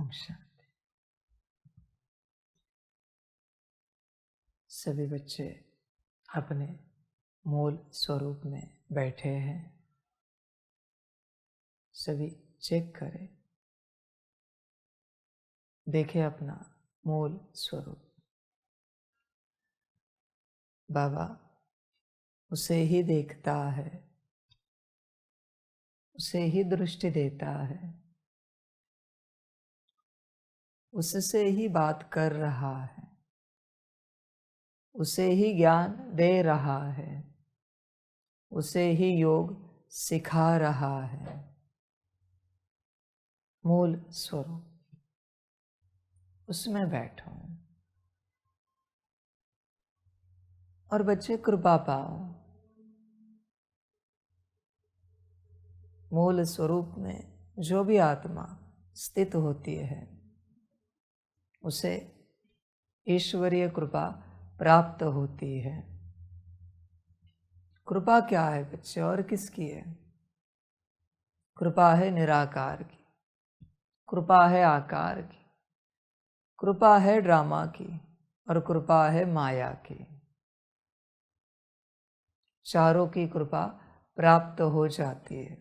ओम शांति। सभी बच्चे अपने मूल स्वरूप में बैठे हैं। सभी चेक करें, देखें अपना मूल स्वरूप। बाबा उसे ही देखता है, उसे ही दृष्टि देता है, उससे ही बात कर रहा है, उसे ही ज्ञान दे रहा है, उसे ही योग सिखा रहा है। मूल स्वरूप, उसमें बैठो और बच्चे कृपा पाओ। मूल स्वरूप में जो भी आत्मा स्थित होती है उसे ईश्वरीय कृपा प्राप्त होती है। कृपा क्या है बच्चे और किसकी है? कृपा है निराकार की, कृपा है आकार की, कृपा है ड्रामा की और कृपा है माया की। चारों की कृपा प्राप्त हो जाती है।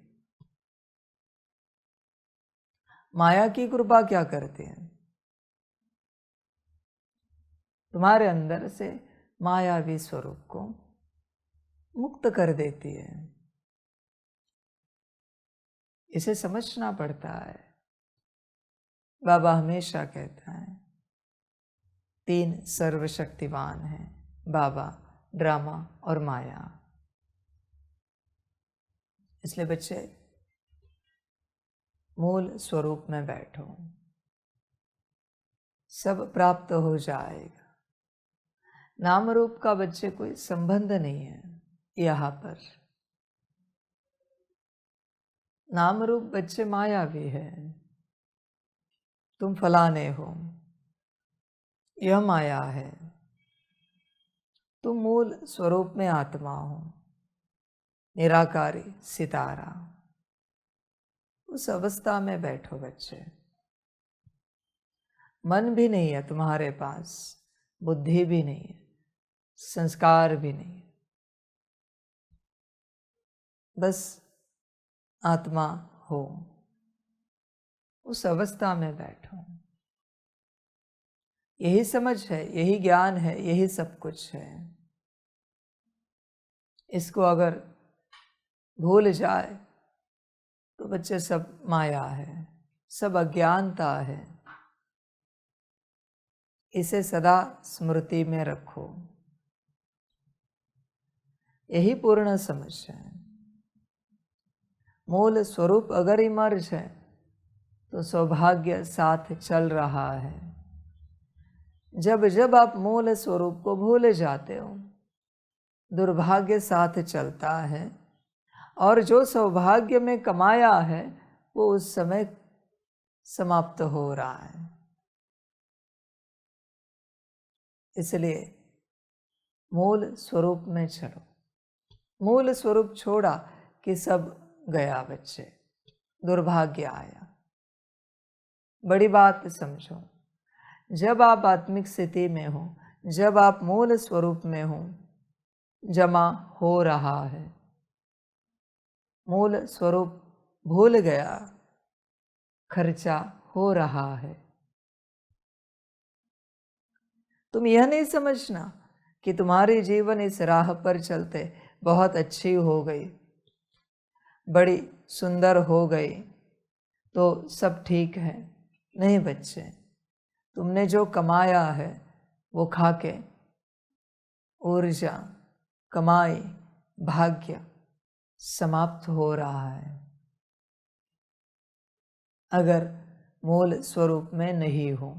माया की कृपा क्या करती है? तुम्हारे अंदर से मायावी स्वरूप को मुक्त कर देती है। इसे समझना पड़ता है। बाबा हमेशा कहता है 3 सर्वशक्तिवान हैं, बाबा, ड्रामा और माया। इसलिए बच्चे मूल स्वरूप में बैठो, सब प्राप्त हो जाएगा। नाम रूप का बच्चे कोई संबंध नहीं है यहाँ पर। नाम रूप बच्चे मायावी है। तुम फलाने हो, यह माया है। तुम मूल स्वरूप में आत्मा हो, निराकारी सितारा। उस अवस्था में बैठो बच्चे। मन भी नहीं है तुम्हारे पास, बुद्धि भी नहीं है, संस्कार भी नहीं है, बस आत्मा हो। उस अवस्था में बैठो। यही समझ है, यही ज्ञान है, यही सब कुछ है। इसको अगर भूल जाए तो बच्चे सब माया है, सब अज्ञानता है। इसे सदा स्मृति में रखो। यही पूर्ण समझ है। मूल स्वरूप अगर इमर्ज है तो सौभाग्य साथ चल रहा है। जब जब आप मूल स्वरूप को भूल जाते हो, दुर्भाग्य साथ चलता है और जो सौभाग्य में कमाया है वो उस समय समाप्त हो रहा है। इसलिए मूल स्वरूप में चलो। मूल स्वरूप छोड़ा कि सब गया बच्चे, दुर्भाग्य आया। बड़ी बात समझो, जब आप आत्मिक स्थिति में हो, जब आप मूल स्वरूप में हो, जमा हो रहा है। मूल स्वरूप भूल गया, खर्चा हो रहा है। तुम यह नहीं समझना कि तुम्हारी जीवन इस राह पर चलते बहुत अच्छी हो गई, बड़ी सुंदर हो गई तो सब ठीक है। नहीं बच्चे, तुमने जो कमाया है वो खा के ऊर्जा, कमाई, भाग्य समाप्त हो रहा है अगर मूल स्वरूप में नहीं हो।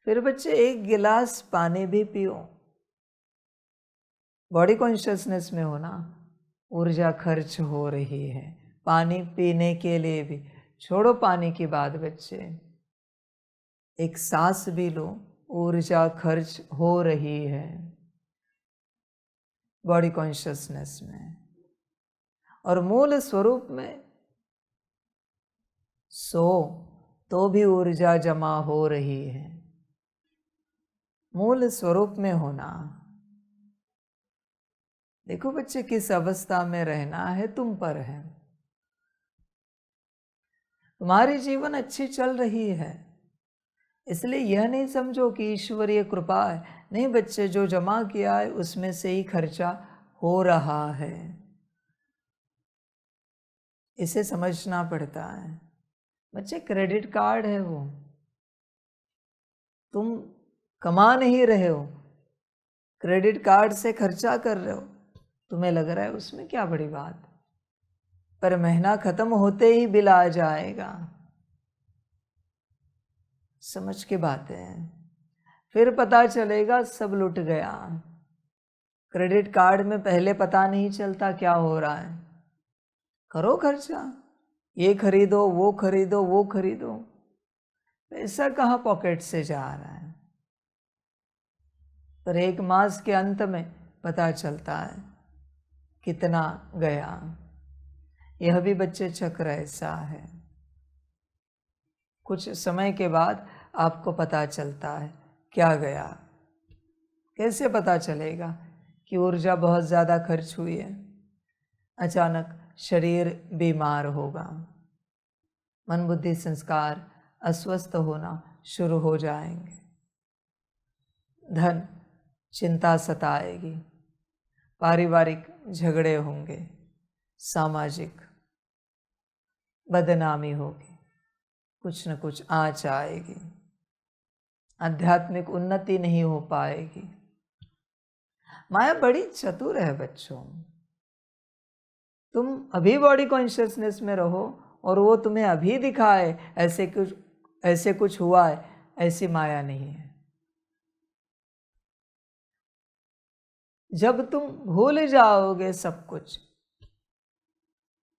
फिर बच्चे एक गिलास पानी भी पियो। बॉडी कॉन्शियसनेस में हो ना, ऊर्जा खर्च हो रही है पानी पीने के लिए भी। छोड़ो पानी की बात बच्चे, एक सांस भी लो, ऊर्जा खर्च हो रही है बॉडी कॉन्शियसनेस में। और मूल स्वरूप में सो तो भी ऊर्जा जमा हो रही है। मूल स्वरूप में होना। देखो बच्चे, किस अवस्था में रहना है तुम पर है। तुम्हारी जीवन अच्छी चल रही है, इसलिए यह नहीं समझो कि ईश्वरीय कृपा है। नहीं बच्चे, जो जमा किया है उसमें से ही खर्चा हो रहा है, इसे समझना पड़ता है। बच्चे, क्रेडिट कार्ड है वो, तुम कमा नहीं रहे हो, क्रेडिट कार्ड से खर्चा कर रहे हो। तुम्हें लग रहा है उसमें क्या बड़ी बात, पर महीना खत्म होते ही बिल आ जाएगा। समझ के बातें हैं, फिर पता चलेगा सब लुट गया। क्रेडिट कार्ड में पहले पता नहीं चलता क्या हो रहा है। करो खर्चा, ये खरीदो, वो खरीदो, वो खरीदो, पैसा कहाँ पॉकेट से जा रहा है। पर एक मास के अंत में पता चलता है कितना गया। यह भी बच्चे चक्र ऐसा है, कुछ समय के बाद आपको पता चलता है क्या गया। कैसे पता चलेगा कि ऊर्जा बहुत ज़्यादा खर्च हुई है? अचानक शरीर बीमार होगा, मन बुद्धि संस्कार अस्वस्थ होना शुरू हो जाएंगे, धन चिंता सताएगी, पारिवारिक झगड़े होंगे, सामाजिक बदनामी होगी, कुछ न कुछ आँच आएगी, आध्यात्मिक उन्नति नहीं हो पाएगी। माया बड़ी चतुर है बच्चों। तुम अभी बॉडी कॉन्शियसनेस में रहो और वो तुम्हें अभी दिखाए ऐसे कुछ हुआ है, ऐसी माया नहीं है। जब तुम भूल जाओगे सब कुछ,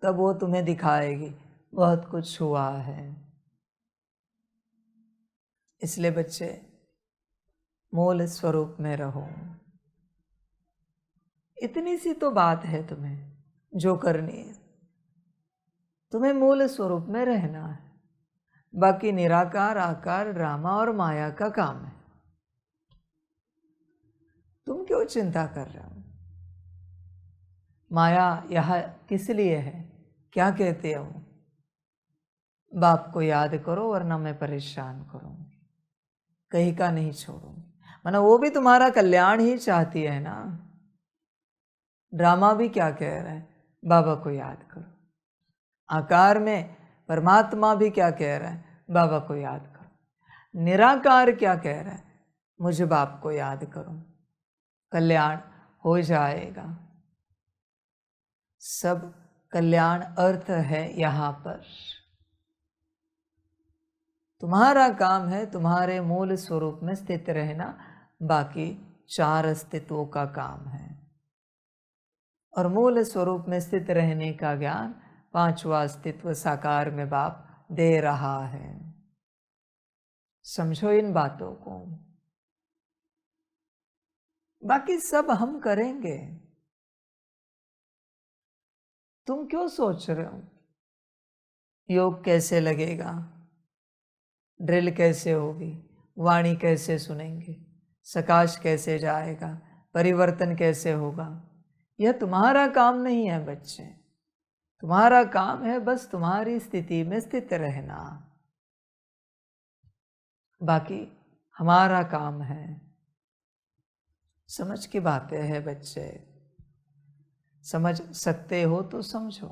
तब वो तुम्हें दिखाएगी बहुत कुछ हुआ है। इसलिए बच्चे, मूल स्वरूप में रहो। इतनी सी तो बात है तुम्हें जो करनी है, तुम्हें मूल स्वरूप में रहना है। बाकी निराकार, आकार, ड्रामा और माया का काम है। तुम क्यों चिंता कर रहे हो? माया यह किस लिए है? क्या कहते हो? बाप को याद करो वरना मैं परेशान करूंगी, कहीं का नहीं छोड़ूंगी। माना वो भी तुम्हारा कल्याण ही चाहती है ना। ड्रामा भी क्या कह रहा है? बाबा को याद करो। आकार में परमात्मा भी क्या कह रहा है? बाबा को याद करो। निराकार क्या कह रहा है? मुझे बाप को याद करो, कल्याण हो जाएगा। सब कल्याण अर्थ है यहाँ पर। तुम्हारा काम है तुम्हारे मूल स्वरूप में स्थित रहना, बाकी चार अस्तित्वों का काम है। और मूल स्वरूप में स्थित रहने का ज्ञान पांचवा अस्तित्व साकार में बाप दे रहा है। समझो इन बातों को, बाकी सब हम करेंगे। तुम क्यों सोच रहे हो योग कैसे लगेगा, ड्रिल कैसे होगी, वाणी कैसे सुनेंगे, सकाश कैसे जाएगा, परिवर्तन कैसे होगा? यह तुम्हारा काम नहीं है बच्चे। तुम्हारा काम है बस तुम्हारी स्थिति में स्थित रहना, बाकी हमारा काम है। समझ की बातें हैं बच्चे, समझ सकते हो तो समझो।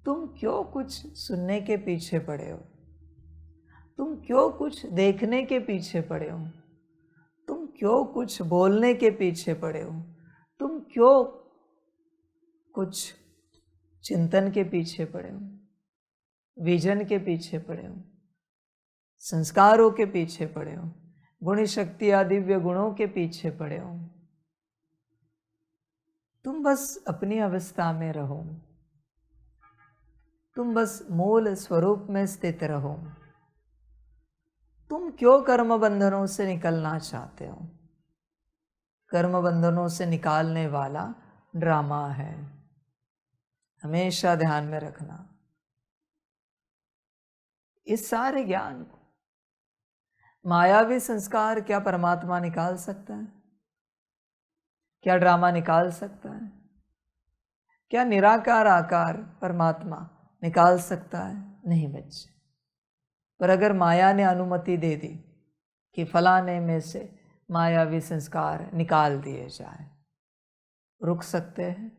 तुम क्यों कुछ सुनने के पीछे पड़े हो? तुम क्यों कुछ देखने के पीछे पड़े हो? तुम क्यों कुछ बोलने के पीछे पड़े हो? तुम क्यों कुछ चिंतन के पीछे पड़े हो, विजन के पीछे पड़े हो, संस्कारों के पीछे पड़े हो, गुण शक्ति आदि दिव्य गुणों के पीछे पड़े हो? तुम बस अपनी अवस्था में रहो, तुम बस मूल स्वरूप में स्थित रहो। तुम क्यों कर्म बंधनों से निकलना चाहते हो? कर्म बंधनों से निकालने वाला ड्रामा है, हमेशा ध्यान में रखना। इस सारे ज्ञान को मायावी संस्कार क्या परमात्मा निकाल सकता है? क्या ड्रामा निकाल सकता है? क्या निराकार आकार परमात्मा निकाल सकता है? नहीं बच्चे। पर अगर माया ने अनुमति दे दी कि फलाने में से मायावी संस्कार निकाल दिए जाए, रुक सकते हैं?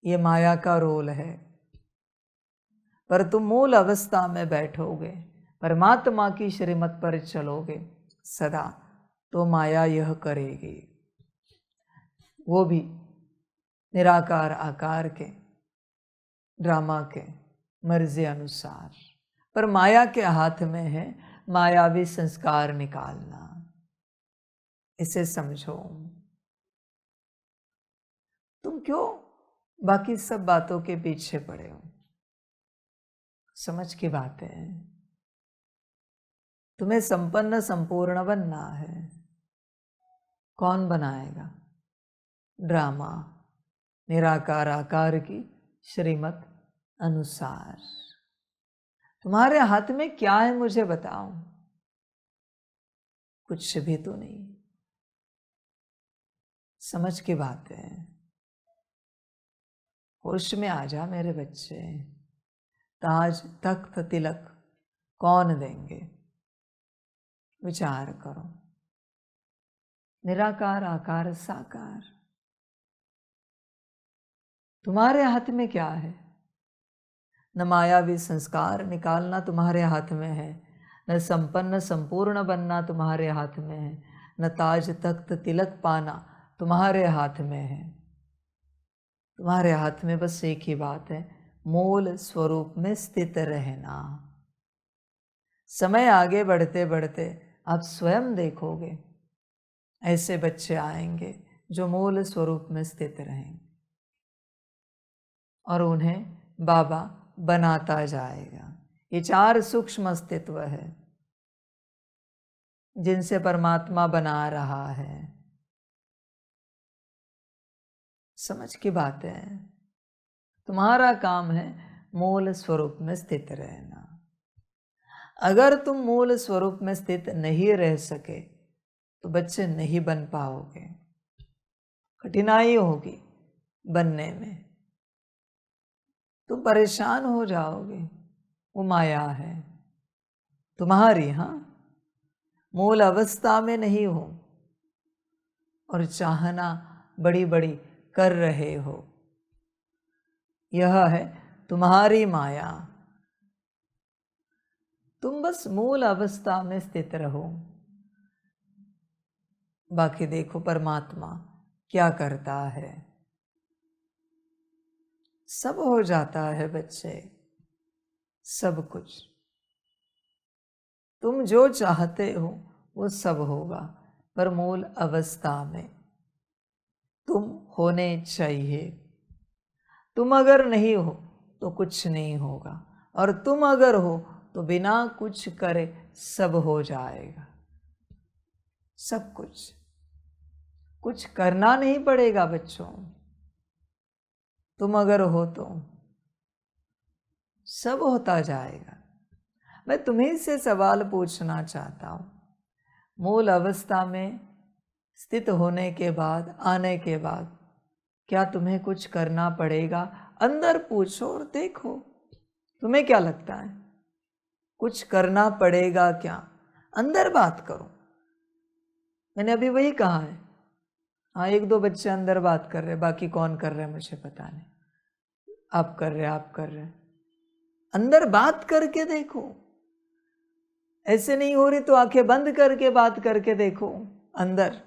ये माया का रोल है। पर तुम मूल अवस्था में बैठोगे, परमात्मा की श्रीमत पर चलोगे सदा, तो माया यह करेगी, वो भी निराकार आकार के ड्रामा के मर्जी अनुसार। पर माया के हाथ में है मायावी संस्कार निकालना। इसे समझो। तुम क्यों बाकी सब बातों के पीछे पड़े हो? समझ की बात है। तुम्हें संपन्न संपूर्ण बनना है। कौन बनाएगा? ड्रामा निराकार आकार की श्रीमत अनुसार। तुम्हारे हाथ में क्या है मुझे बताओ? कुछ भी तो नहीं। समझ की बात है। होश में आ जा मेरे बच्चे। ताज तख्त तिलक कौन देंगे? विचार करो। निराकार आकार साकार। तुम्हारे हाथ में क्या है? न मायावी संस्कार निकालना तुम्हारे हाथ में है, न संपन्न संपूर्ण बनना तुम्हारे हाथ में है, न ताज तख्त तिलक पाना तुम्हारे हाथ में है। तुम्हारे हाथ में बस एक ही बात है, मूल स्वरूप में स्थित रहना। समय आगे बढ़ते बढ़ते आप स्वयं देखोगे ऐसे बच्चे आएंगे जो मूल स्वरूप में स्थित रहेंगे और उन्हें बाबा बनाता जाएगा। ये 4 सूक्ष्म अस्तित्व है जिनसे परमात्मा बना रहा है। समझ की बात है। तुम्हारा काम है मूल स्वरूप में स्थित रहना। अगर तुम मूल स्वरूप में स्थित नहीं रह सके तो बच्चे नहीं बन पाओगे, कठिनाई होगी बनने में, तुम परेशान हो जाओगे। वो माया है तुम्हारी। हाँ, मूल अवस्था में नहीं हो और चाहना बड़ी बड़ी कर रहे हो, यह है तुम्हारी माया। तुम बस मूल अवस्था में स्थित रहो, बाकी देखो परमात्मा क्या करता है। सब हो जाता है बच्चे, सब कुछ। तुम जो चाहते हो वो सब होगा, पर मूल अवस्था में तुम होने चाहिए। तुम अगर नहीं हो तो कुछ नहीं होगा, और तुम अगर हो तो बिना कुछ करे सब हो जाएगा। सब कुछ करना नहीं पड़ेगा बच्चों। तुम अगर हो तो सब होता जाएगा। मैं तुम्हीं से सवाल पूछना चाहता हूँ, मूल अवस्था में स्थित होने के बाद, आने के बाद क्या तुम्हें कुछ करना पड़ेगा? अंदर पूछो और देखो, तुम्हें क्या लगता है कुछ करना पड़ेगा क्या? अंदर बात करो। मैंने अभी वही कहा है। हाँ, 1-2 बच्चे अंदर बात कर रहे, बाकी कौन कर रहे मुझे पता नहीं। आप कर रहे। अंदर बात करके देखो। ऐसे नहीं हो रही तो आंखें बंद करके बात करके देखो। अंदर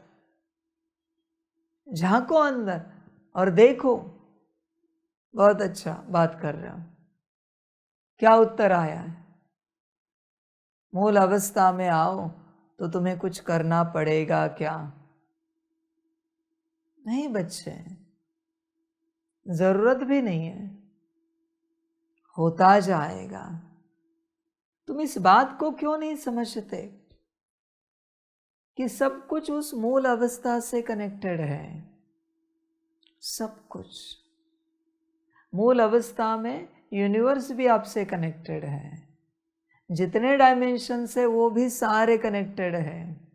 झांको अंदर और देखो। बहुत अच्छा बात कर रहे हो। क्या उत्तर आया है? मूल अवस्था में आओ तो तुम्हें कुछ करना पड़ेगा क्या? नहीं बच्चे, जरूरत भी नहीं है, होता जाएगा। तुम इस बात को क्यों नहीं समझते कि सब कुछ उस मूल अवस्था से कनेक्टेड है? सब कुछ मूल अवस्था में यूनिवर्स भी आपसे कनेक्टेड है, जितने डायमेंशन है वो भी सारे कनेक्टेड है।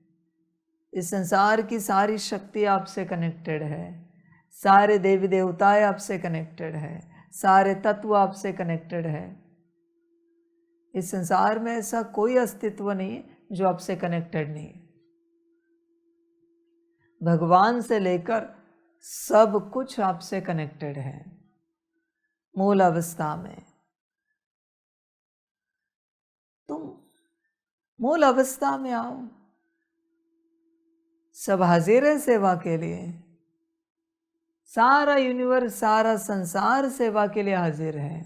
इस संसार की सारी शक्ति आपसे कनेक्टेड है, सारे देवी देवताएं आपसे कनेक्टेड है, सारे तत्व आपसे कनेक्टेड है। इस संसार में ऐसा कोई अस्तित्व नहीं है जो आपसे कनेक्टेड नहीं है। भगवान से लेकर सब कुछ आपसे कनेक्टेड है। मूल अवस्था में तुम मूल अवस्था में आओ, सब हाजिर है सेवा के लिए। सारा यूनिवर्स, सारा संसार सेवा के लिए हाजिर है।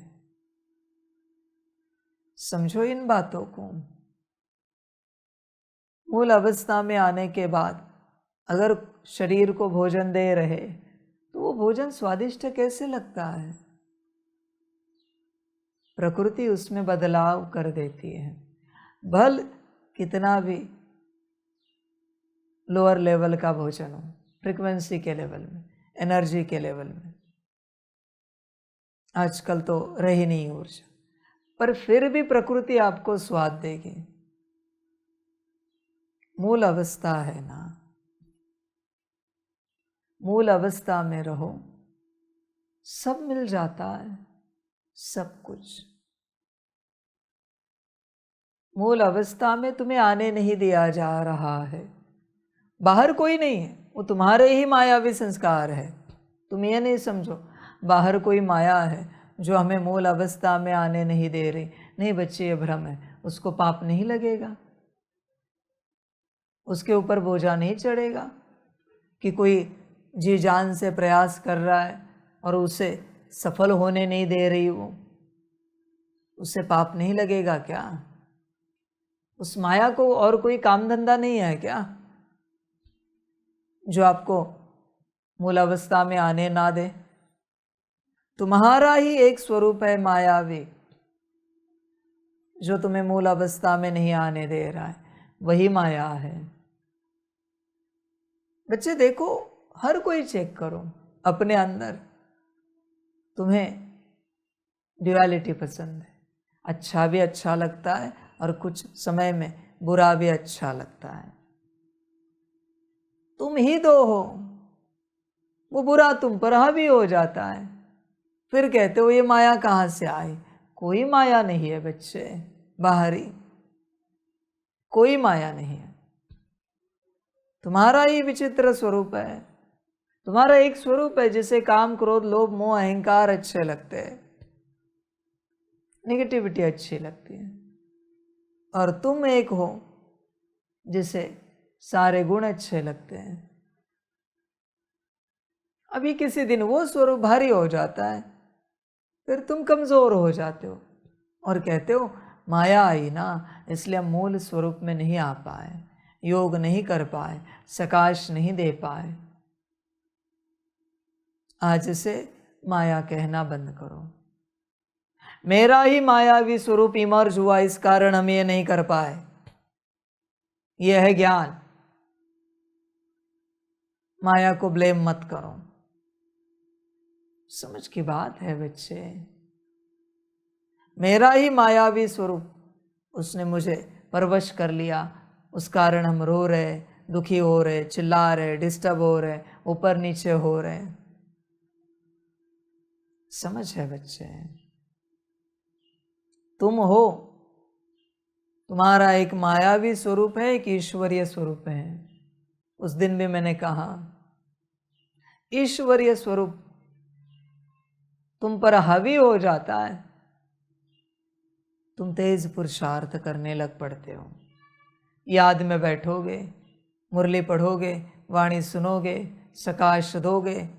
समझो इन बातों को। मूल अवस्था में आने के बाद अगर शरीर को भोजन दे रहे तो वो भोजन स्वादिष्ट कैसे लगता है? प्रकृति उसमें बदलाव कर देती है। भल कितना भी लोअर लेवल का भोजन हो, फ्रीक्वेंसी के लेवल में, एनर्जी के लेवल में, आजकल तो रही नहीं ऊर्जा, पर फिर भी प्रकृति आपको स्वाद देगी। मूल अवस्था है ना, मूल अवस्था में रहो, सब मिल जाता है, सब कुछ। मूल अवस्था में तुम्हें आने नहीं दिया जा रहा है। बाहर कोई नहीं है, वो तुम्हारे ही मायावी संस्कार है। तुम ये नहीं समझो बाहर कोई माया है जो हमें मूल अवस्था में आने नहीं दे रही। नहीं बच्चे, ये भ्रम है। उसको पाप नहीं लगेगा, उसके ऊपर बोझा नहीं चढ़ेगा कि कोई जी जान से प्रयास कर रहा है और उसे सफल होने नहीं दे रही, वो उससे पाप नहीं लगेगा क्या? उस माया को और कोई काम धंधा नहीं है क्या जो आपको मूल अवस्था में आने ना दे? तुम्हारा ही एक स्वरूप है मायावी जो तुम्हें मूल अवस्था में नहीं आने दे रहा है, वही माया है। बच्चे देखो, हर कोई चेक करो अपने अंदर। तुम्हें ड्युअलिटी पसंद है, अच्छा भी अच्छा लगता है और कुछ समय में बुरा भी अच्छा लगता है। तुम ही दो हो, वो बुरा तुम पर हावी हो जाता है। फिर कहते हो ये माया कहाँ से आई? कोई माया नहीं है बच्चे, बाहरी कोई माया नहीं है। तुम्हारा ही विचित्र स्वरूप है। तुम्हारा एक स्वरूप है जिसे काम, क्रोध, लोभ, मोह, अहंकार अच्छे लगते हैं, नेगेटिविटी अच्छी लगती है। और तुम एक हो जिसे सारे गुण अच्छे लगते हैं। अभी किसी दिन वो स्वरूप भारी हो जाता है, फिर तुम कमजोर हो जाते हो और कहते हो माया आई ना, इसलिए हम मूल स्वरूप में नहीं आ पाए, योग नहीं कर पाए, सकाश नहीं दे पाए। आज से माया कहना बंद करो। मेरा ही मायावी स्वरूप इमर्ज हुआ, इस कारण हम ये नहीं कर पाए। यह है ज्ञान। माया को ब्लेम मत करो। समझ की बात है बच्चे। मेरा ही मायावी स्वरूप, उसने मुझे परवश कर लिया, उस कारण हम रो रहे, दुखी हो रहे, चिल्ला रहे, डिस्टर्ब हो रहे, ऊपर नीचे हो रहे। समझ है बच्चे? तुम हो, तुम्हारा एक मायावी स्वरूप है, एक ईश्वरीय स्वरूप है। उस दिन भी मैंने कहा ईश्वरीय स्वरूप तुम पर हावी हो जाता है, तुम तेज पुरुषार्थ करने लग पड़ते हो। याद में बैठोगे, मुरली पढ़ोगे, वाणी सुनोगे, सकाश दोगे,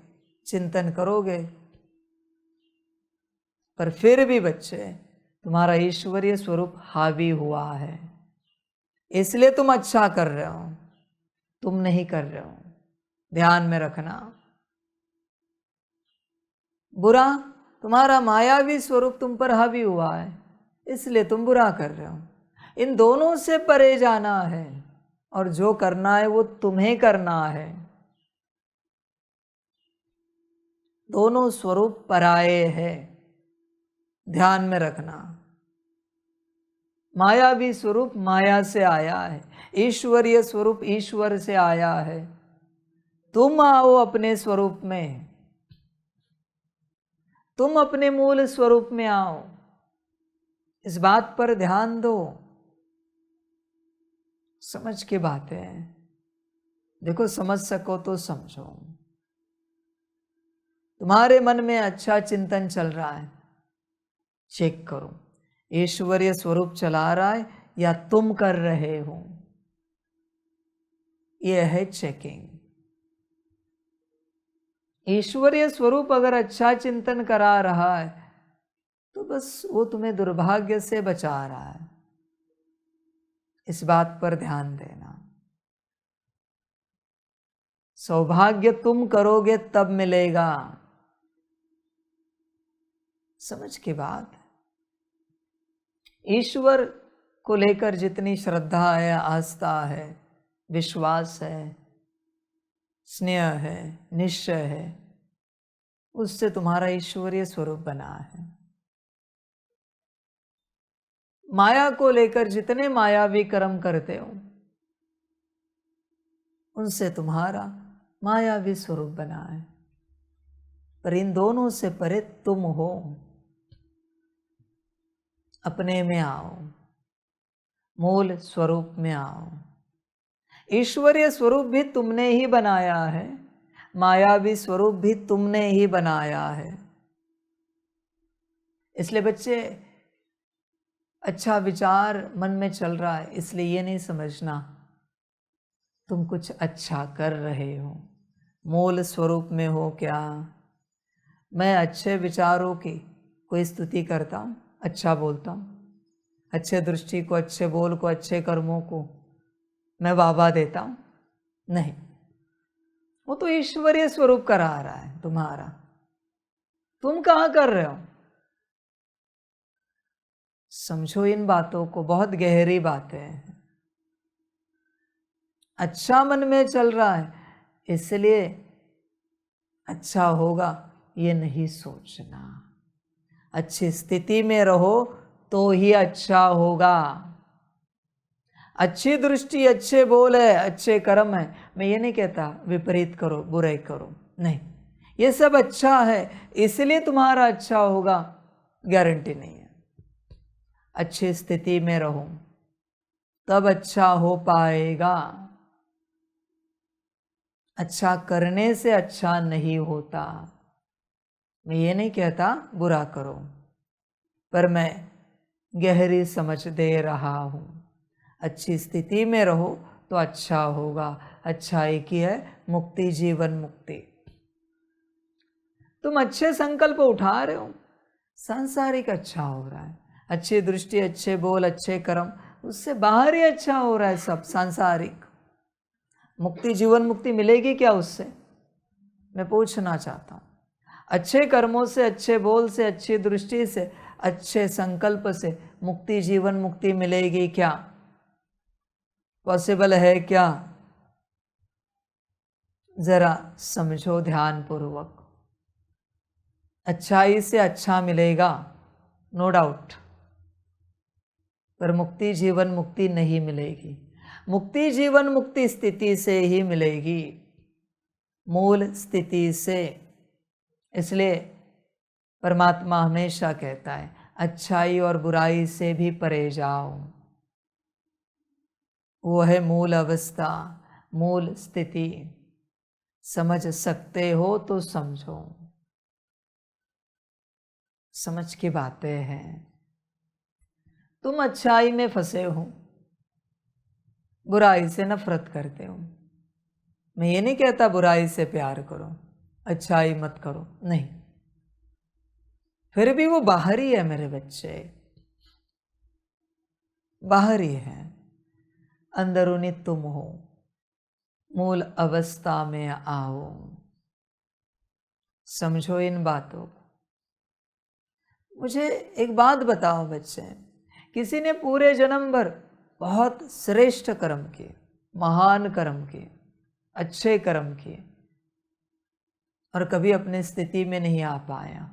चिंतन करोगे, पर फिर भी बच्चे तुम्हारा ईश्वरीय स्वरूप हावी हुआ है। इसलिए तुम अच्छा कर रहे हो, तुम नहीं कर रहे हो। ध्यान में रखना। बुरा, तुम्हारा मायावी स्वरूप तुम पर हावी हुआ है, इसलिए तुम बुरा कर रहे हो। इन दोनों से परे जाना है, और जो करना है वो तुम्हें करना है। दोनों स्वरूप पराये हैं, ध्यान में रखना। मायावी स्वरूप माया से आया है, ईश्वरीय स्वरूप ईश्वर से आया है। तुम आओ अपने स्वरूप में, तुम अपने मूल स्वरूप में आओ। इस बात पर ध्यान दो। समझ की बात है। देखो, समझ सको तो समझो। तुम्हारे मन में अच्छा चिंतन चल रहा है, चेक करो ईश्वरीय स्वरूप चला रहा है या तुम कर रहे हो। यह है चेकिंग। ईश्वरीय स्वरूप अगर अच्छा चिंतन करा रहा है तो बस वो तुम्हें दुर्भाग्य से बचा रहा है। इस बात पर ध्यान देना। सौभाग्य तुम करोगे तब मिलेगा। समझ की बात। ईश्वर को लेकर जितनी श्रद्धा है, आस्था है, विश्वास है, स्नेह है, निश्चय है, उससे तुम्हारा ईश्वरीय स्वरूप बना है। माया को लेकर जितने मायावी कर्म करते हो उनसे तुम्हारा मायावी स्वरूप बना है। पर इन दोनों से परे तुम हो। अपने में आओ, मूल स्वरूप में आओ। ईश्वरीय स्वरूप भी तुमने ही बनाया है, मायावी स्वरूप भी तुमने ही बनाया है। इसलिए बच्चे, अच्छा विचार मन में चल रहा है इसलिए ये नहीं समझना तुम कुछ अच्छा कर रहे हो। मूल स्वरूप में हो क्या? मैं अच्छे विचारों की कोई स्तुति करता हूँ, अच्छा बोलता हूँ, अच्छे दृष्टि को, अच्छे बोल को, अच्छे कर्मों को मैं वाहवाह देता हूँ? नहीं, वो तो ईश्वरीय स्वरूप करा रहा है तुम्हारा। तुम कहाँ कर रहे हो? समझो इन बातों को, बहुत गहरी बातें हैं। अच्छा मन में चल रहा है इसलिए अच्छा होगा ये नहीं सोचना। अच्छी स्थिति में रहो तो ही अच्छा होगा। अच्छी दृष्टि, अच्छे बोल है, अच्छे कर्म है। मैं ये नहीं कहता विपरीत करो, बुराई करो, नहीं, ये सब अच्छा है इसलिए तुम्हारा अच्छा होगा, गारंटी नहीं है। अच्छी स्थिति में रहो तब अच्छा हो पाएगा। अच्छा करने से अच्छा नहीं होता। मैं ये नहीं कहता बुरा करो, पर मैं गहरी समझ दे रहा हूँ। अच्छी स्थिति में रहो तो अच्छा होगा। अच्छाई की है मुक्ति, जीवन मुक्ति। तुम अच्छे संकल्प उठा रहे हो, सांसारिक अच्छा हो रहा है। अच्छी दृष्टि, अच्छे बोल, अच्छे कर्म, उससे बाहर ही अच्छा हो रहा है सब सांसारिक। मुक्ति, जीवन मुक्ति मिलेगी क्या उससे? मैं पूछना चाहता हूँ। अच्छे कर्मों से, अच्छे बोल से, अच्छी दृष्टि से, अच्छे संकल्प से मुक्ति, जीवन मुक्ति मिलेगी क्या? पॉसिबल है क्या? जरा समझो ध्यान पूर्वक। अच्छाई से अच्छा मिलेगा, नो डाउट, पर मुक्ति, जीवन मुक्ति नहीं मिलेगी। मुक्ति, जीवन मुक्ति स्थिति से ही मिलेगी, मूल स्थिति से। इसलिए परमात्मा हमेशा कहता है अच्छाई और बुराई से भी परे जाओ। वो है मूल अवस्था, मूल स्थिति। समझ सकते हो तो समझो। समझ की बातें हैं। तुम अच्छाई में फंसे हो, बुराई से नफरत करते हो। मैं ये नहीं कहता बुराई से प्यार करो, अच्छाई मत करो, नहीं, फिर भी वो बाहरी है मेरे बच्चे, बाहरी है। अंदरूनी तुम हो। मूल अवस्था में आओ। समझो इन बातों को। मुझे एक बात बताओ बच्चे, किसी ने पूरे जन्म भर बहुत श्रेष्ठ कर्म किए, महान कर्म किए, अच्छे कर्म किए, और कभी अपनी स्थिति में नहीं आ पाया,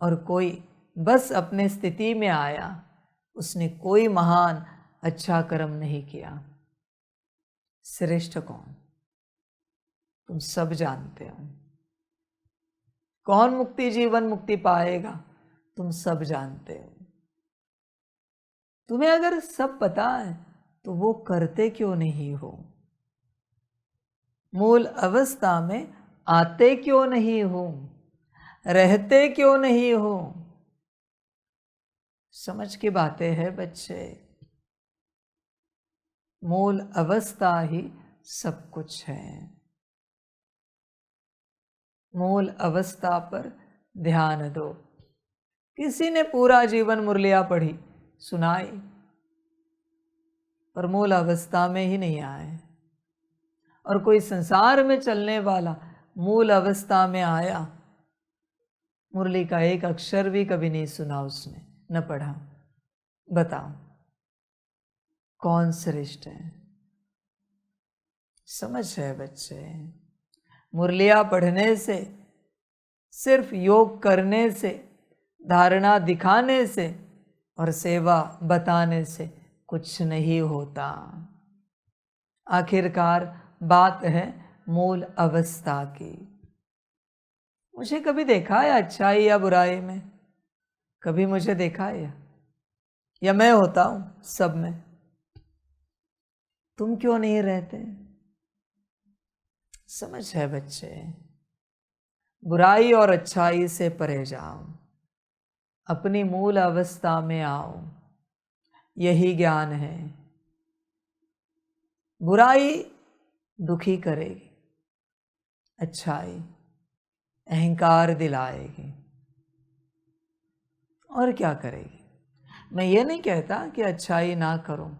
और कोई बस अपने स्थिति में आया, उसने कोई महान अच्छा कर्म नहीं किया। श्रेष्ठ कौन? तुम सब जानते हो। कौन मुक्ति जीवन मुक्ति पाएगा? तुम सब जानते हो। तुम्हें अगर सब पता है तो वो करते क्यों नहीं हो? मूल अवस्था में आते क्यों नहीं हो? रहते क्यों नहीं हो? समझ की बातें हैं बच्चे। मूल अवस्था ही सब कुछ है। मूल अवस्था पर ध्यान दो। किसी ने पूरा जीवन मुरलियां पढ़ी, सुनाई, पर मूल अवस्था में ही नहीं आए। और कोई संसार में चलने वाला मूल अवस्था में आया, मुरली का एक अक्षर भी कभी नहीं सुना उसने, न पढ़ा। बताओ कौन श्रेष्ठ है? समझ है बच्चे। मुरलियां पढ़ने से, सिर्फ योग करने से, धारणा दिखाने से और सेवा बताने से कुछ नहीं होता। आखिरकार बात है मूल अवस्था की। मुझे कभी देखा है अच्छाई या बुराई में? कभी मुझे देखा है? या मैं होता हूं सब में? तुम क्यों नहीं रहते? समझ है बच्चे। बुराई और अच्छाई से परे जाओ, अपनी मूल अवस्था में आओ। यही ज्ञान है। बुराई दुखी करेगी, अच्छाई अहंकार दिलाएगी। और क्या करेगी? मैं ये नहीं कहता कि अच्छाई ना करो,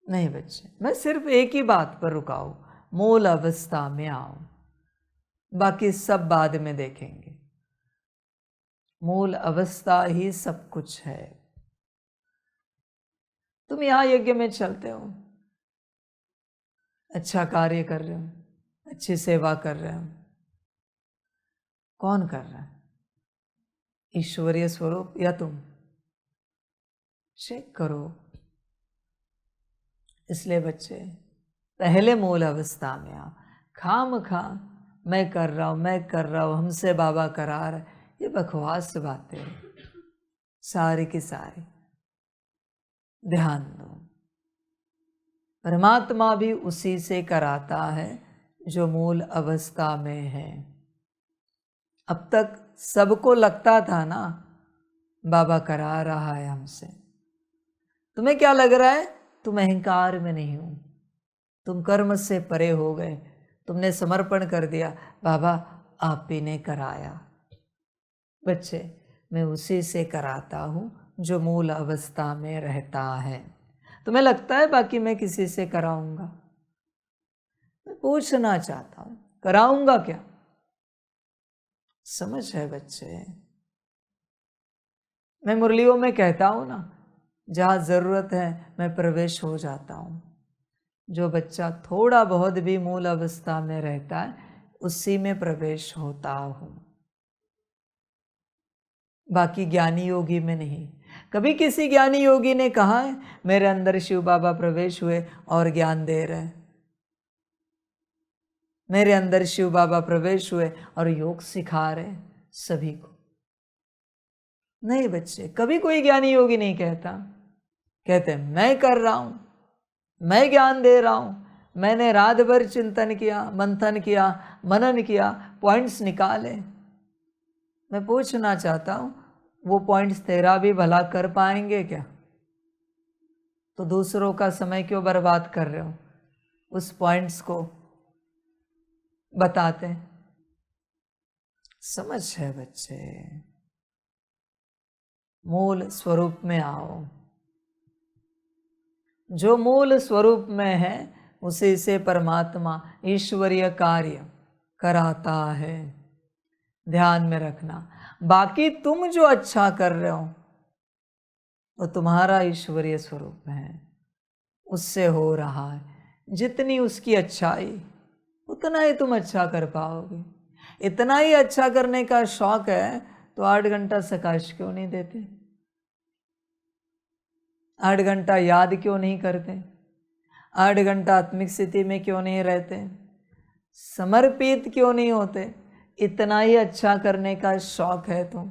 नहीं बच्चे, मैं सिर्फ एक ही बात पर रुका हूं, मूल अवस्था में आओ। बाकी सब बाद में देखेंगे। मूल अवस्था ही सब कुछ है। तुम यहां यज्ञ में चलते हो, अच्छा कार्य कर रहे हो, अच्छी सेवा कर रहे हो। कौन कर रहा है? ईश्वरीय स्वरूप या तुम? चेक करो। इसलिए बच्चे पहले मूल अवस्था में आओ। खाम खा मैं कर रहा हूं, मैं कर रहा हूं, हमसे बाबा करा रहे, ये बकवास बातें सारी की सारी। ध्यान दो, परमात्मा भी उसी से कराता है जो मूल अवस्था में है। अब तक सबको लगता था ना बाबा करा रहा है हमसे। तुम्हें क्या लग रहा है? तुम अहंकार में नहीं हो, तुम कर्म से परे हो गए, तुमने समर्पण कर दिया, बाबा आप ही ने कराया। बच्चे मैं उसी से कराता हूं जो मूल अवस्था में रहता है। तुम्हें लगता है बाकी मैं किसी से कराऊंगा? मैं पूछना चाहता हूं, कराऊंगा क्या? समझ है बच्चे। मैं मुरलियों में कहता हूं ना, जहां जरूरत है मैं प्रवेश हो जाता हूं। जो बच्चा थोड़ा बहुत भी मूल अवस्था में रहता है उसी में प्रवेश होता हूं, बाकी ज्ञानी योगी में नहीं। कभी किसी ज्ञानी योगी ने कहा है मेरे अंदर शिव बाबा प्रवेश हुए और ज्ञान दे रहे हैं, मेरे अंदर शिव बाबा प्रवेश हुए और योग सिखा रहे सभी को? नहीं बच्चे, कभी कोई ज्ञानी योगी नहीं कहता। कहते मैं कर रहा हूं, मैं ज्ञान दे रहा हूं, मैंने रात भर चिंतन किया, मंथन किया, मनन किया, पॉइंट्स निकाले। मैं पूछना चाहता हूं वो पॉइंट्स तेरा भी भला कर पाएंगे क्या? तो दूसरों का समय क्यों बर्बाद कर रहे हो? उस पॉइंट्स को बताते। समझ है बच्चे। मूल स्वरूप में आओ। जो मूल स्वरूप में है उसी से परमात्मा ईश्वरीय कार्य कराता है। ध्यान में रखना, बाकी तुम जो अच्छा कर रहे हो वो तुम्हारा ईश्वरीय स्वरूप है, उससे हो रहा है। जितनी उसकी अच्छाई उतना ही तुम अच्छा कर पाओगे। इतना ही अच्छा करने का शौक है तो 8 घंटा सकाश क्यों नहीं देते? 8 घंटा याद क्यों नहीं करते? 8 घंटा आत्मिक स्थिति में क्यों नहीं रहते? समर्पित क्यों नहीं होते? इतना ही अच्छा करने का शौक है तो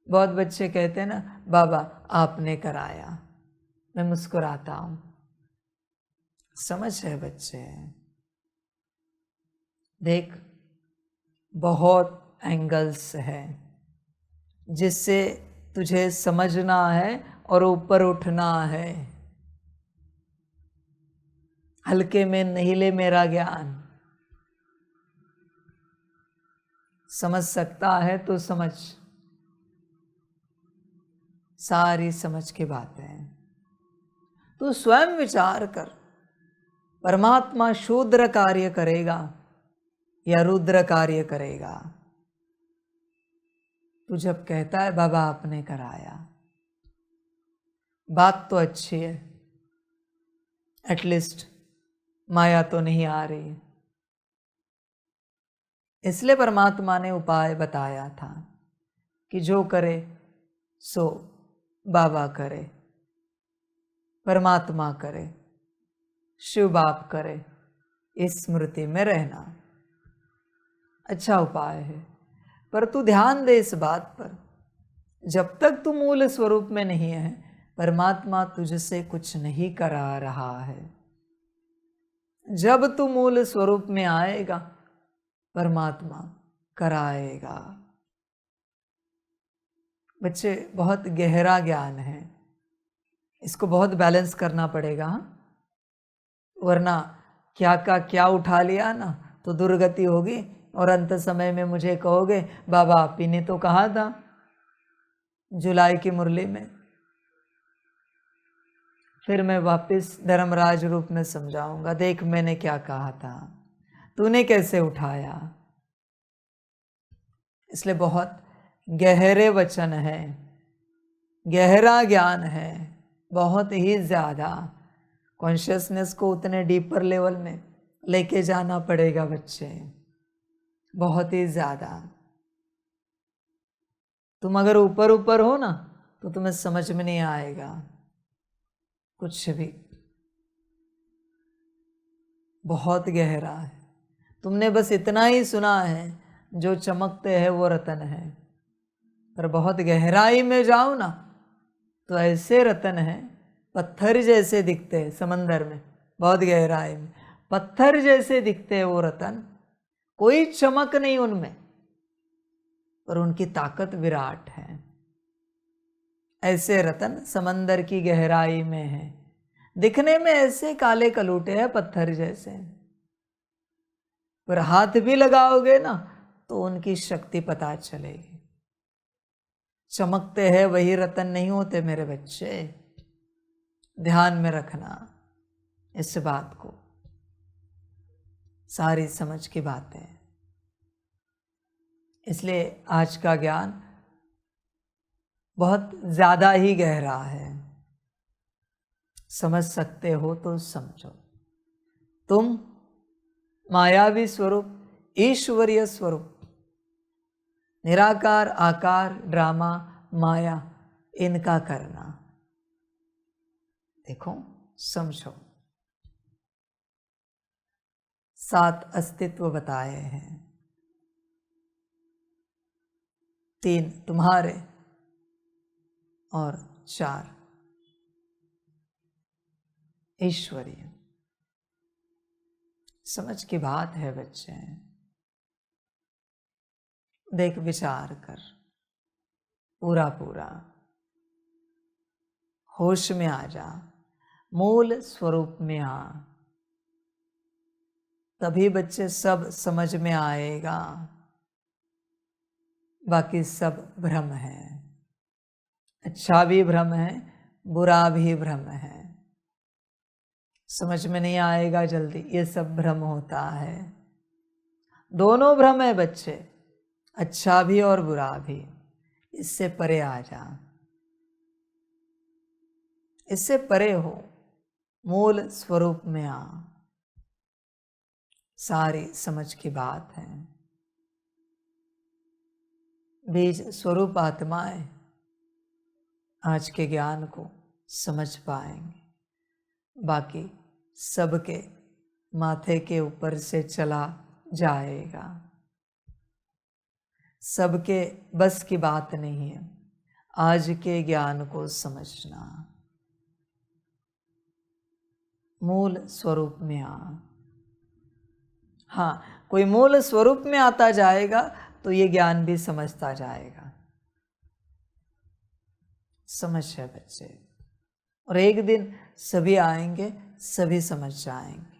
बहुत बच्चे कहते हैं ना, बाबा आपने कराया। मैं मुस्कुराता हूँ। समझ है बच्चे? देख, बहुत एंगल्स है जिससे तुझे समझना है और ऊपर उठना है। हल्के में नहीं ले मेरा ज्ञान। समझ सकता है तो समझ, सारी समझ की बातें। तू स्वयं विचार कर, परमात्मा शूद्र कार्य करेगा या रुद्र कार्य करेगा? तू जब कहता है बाबा आपने कराया, बात तो अच्छी है, एटलीस्ट माया तो नहीं आ रही। इसलिए परमात्मा ने उपाय बताया था कि जो करे सो बाबा करे, परमात्मा करे, शिव बाप करे, इस स्मृति में रहना अच्छा उपाय है। पर तू ध्यान दे इस बात पर, जब तक तू मूल स्वरूप में नहीं है, परमात्मा तुझसे कुछ नहीं करा रहा है। जब तू मूल स्वरूप में आएगा, परमात्मा कराएगा। बच्चे, बहुत गहरा ज्ञान है, इसको बहुत बैलेंस करना पड़ेगा, वरना क्या का क्या उठा लिया ना तो दुर्गति होगी और अंत समय में मुझे कहोगे बाबा आप ही ने तो कहा था जुलाई की मुरली में। फिर मैं वापस धर्मराज रूप में समझाऊंगा, देख मैंने क्या कहा था, तूने कैसे उठाया। इसलिए बहुत गहरे वचन है, गहरा ज्ञान है, बहुत ही ज़्यादा। कॉन्शियसनेस को उतने डीपर लेवल में लेके जाना पड़ेगा बच्चे, बहुत ही ज़्यादा। तुम अगर ऊपर ऊपर हो ना तो तुम्हें समझ में नहीं आएगा कुछ भी, बहुत गहरा है। तुमने बस इतना ही सुना है, जो चमकते हैं वो रतन है, पर बहुत गहराई में जाओ ना तो ऐसे रतन हैं, पत्थर जैसे दिखते हैं समंदर में, बहुत गहराई में पत्थर जैसे दिखते हैं वो रतन, कोई चमक नहीं उनमें, पर उनकी ताकत विराट है। ऐसे रतन समंदर की गहराई में है, दिखने में ऐसे काले कलूटे हैं पत्थर जैसे, पर हाथ भी लगाओगे ना तो उनकी शक्ति पता चलेगी। चमकते हैं वही रतन नहीं होते मेरे बच्चे, ध्यान में रखना इस बात को, सारी समझ की बात है। इसलिए आज का ज्ञान बहुत ज़्यादा ही गहरा है, समझ सकते हो तो समझो। तुम मायावी स्वरूप, ईश्वरीय स्वरूप, निराकार, आकार, ड्रामा, माया, इनका करना। देखो, समझो, 7 अस्तित्व बताए हैं, 3 तुम्हारे और 4 ईश्वरीय। समझ की बात है बच्चे, देख विचार कर, पूरा पूरा होश में आ जा, मूल स्वरूप में आ, तभी बच्चे सब समझ में आएगा। बाकी सब भ्रम है, अच्छा भी भ्रम है, बुरा भी भ्रम है, समझ में नहीं आएगा जल्दी, ये सब भ्रम होता है। दोनों भ्रम है बच्चे, अच्छा भी और बुरा भी। इससे परे आ जा, इससे परे हो, मूल स्वरूप में आ, सारी समझ की बात है। बीज स्वरूप आत्माएं आज के ज्ञान को समझ पाएंगे, बाकी सबके माथे के ऊपर से चला जाएगा। सबके बस की बात नहीं है आज के ज्ञान को समझना। मूल स्वरूप में आ। हाँ, कोई मूल स्वरूप में आता जाएगा तो ये ज्ञान भी समझता जाएगा। समझ है बच्चे, और एक दिन सभी आएंगे, सभी समझ जाएंगे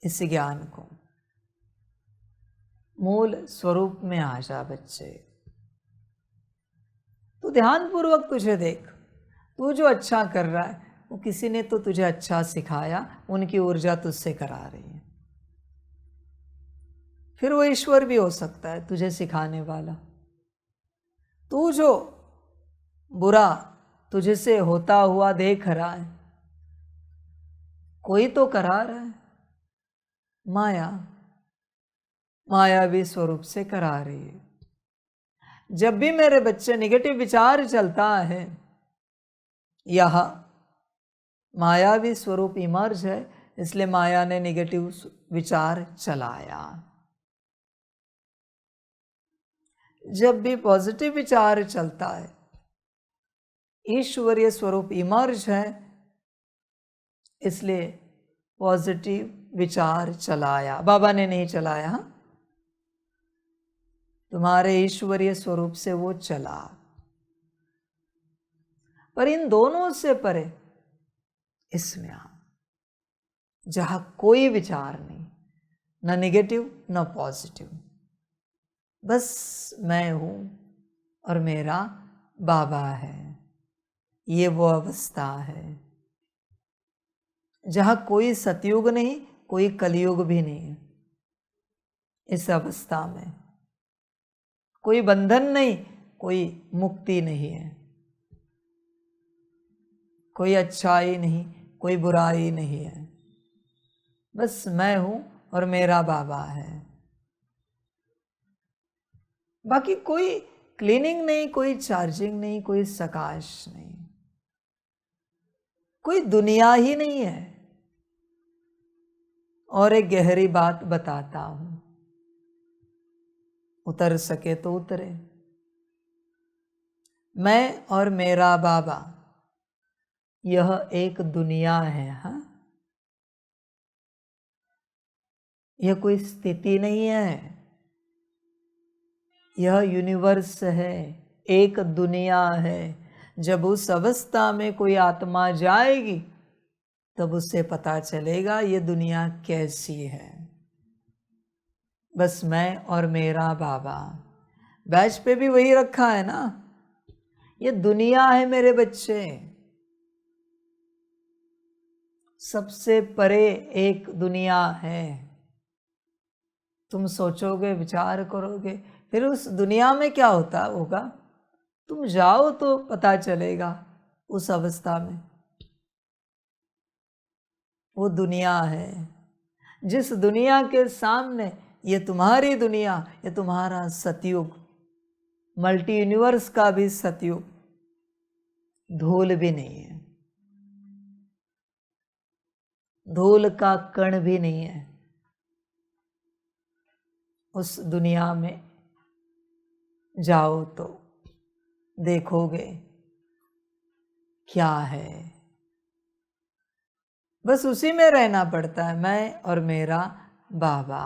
इस ज्ञान को। मूल स्वरूप में आ जा बच्चे। तू ध्यानपूर्वक तुझे देख, तू जो अच्छा कर रहा है वो किसी ने तो तुझे अच्छा सिखाया, उनकी ऊर्जा तुझसे करा रही है। फिर वो ईश्वर भी हो सकता है तुझे सिखाने वाला। तू जो बुरा तुझे से होता हुआ देख रहा है, कोई तो करा रहा है। माया मायावी स्वरूप से करा रही है। जब भी मेरे बच्चे नेगेटिव विचार चलता है, यह मायावी स्वरूप इमर्ज है, इसलिए माया ने नेगेटिव विचार चलाया। जब भी पॉजिटिव विचार चलता है, ईश्वरीय स्वरूप इमर्ज है, इसलिए पॉजिटिव विचार चलाया। बाबा ने नहीं चलाया, तुम्हारे ईश्वरीय स्वरूप से वो चला। पर इन दोनों से परे इसमें आ, जहां कोई विचार नहीं, न नेगेटिव न पॉजिटिव, बस मैं हूं और मेरा बाबा है। ये वो अवस्था है जहां कोई सतयुग नहीं, कोई कलयुग भी नहीं है। इस अवस्था में कोई बंधन नहीं, कोई मुक्ति नहीं है। कोई अच्छाई नहीं, कोई बुराई नहीं है। बस मैं हूं और मेरा बाबा है। बाकी कोई क्लीनिंग नहीं, कोई चार्जिंग नहीं, कोई सकाश नहीं, कोई दुनिया ही नहीं है। और एक गहरी बात बताता हूं, उतर सके तो उतरे। मैं और मेरा बाबा, यह एक दुनिया है। हाँ, यह कोई स्थिति नहीं है, यह यूनिवर्स है, एक दुनिया है। जब उस अवस्था में कोई आत्मा जाएगी तब उससे पता चलेगा ये दुनिया कैसी है। बस मैं और मेरा बाबा। बैच पे भी वही रखा है ना, ये दुनिया है मेरे बच्चे। सबसे परे एक दुनिया है। तुम सोचोगे, विचार करोगे, फिर उस दुनिया में क्या होता होगा, तुम जाओ तो पता चलेगा। उस अवस्था में वो दुनिया है, जिस दुनिया के सामने ये तुम्हारी दुनिया, ये तुम्हारा सतयुग, मल्टी यूनिवर्स का भी सतयुग धूल भी नहीं है, धूल का कण भी नहीं है। उस दुनिया में जाओ तो देखोगे क्या है। बस उसी में रहना पड़ता है। मैं और मेरा बाबा,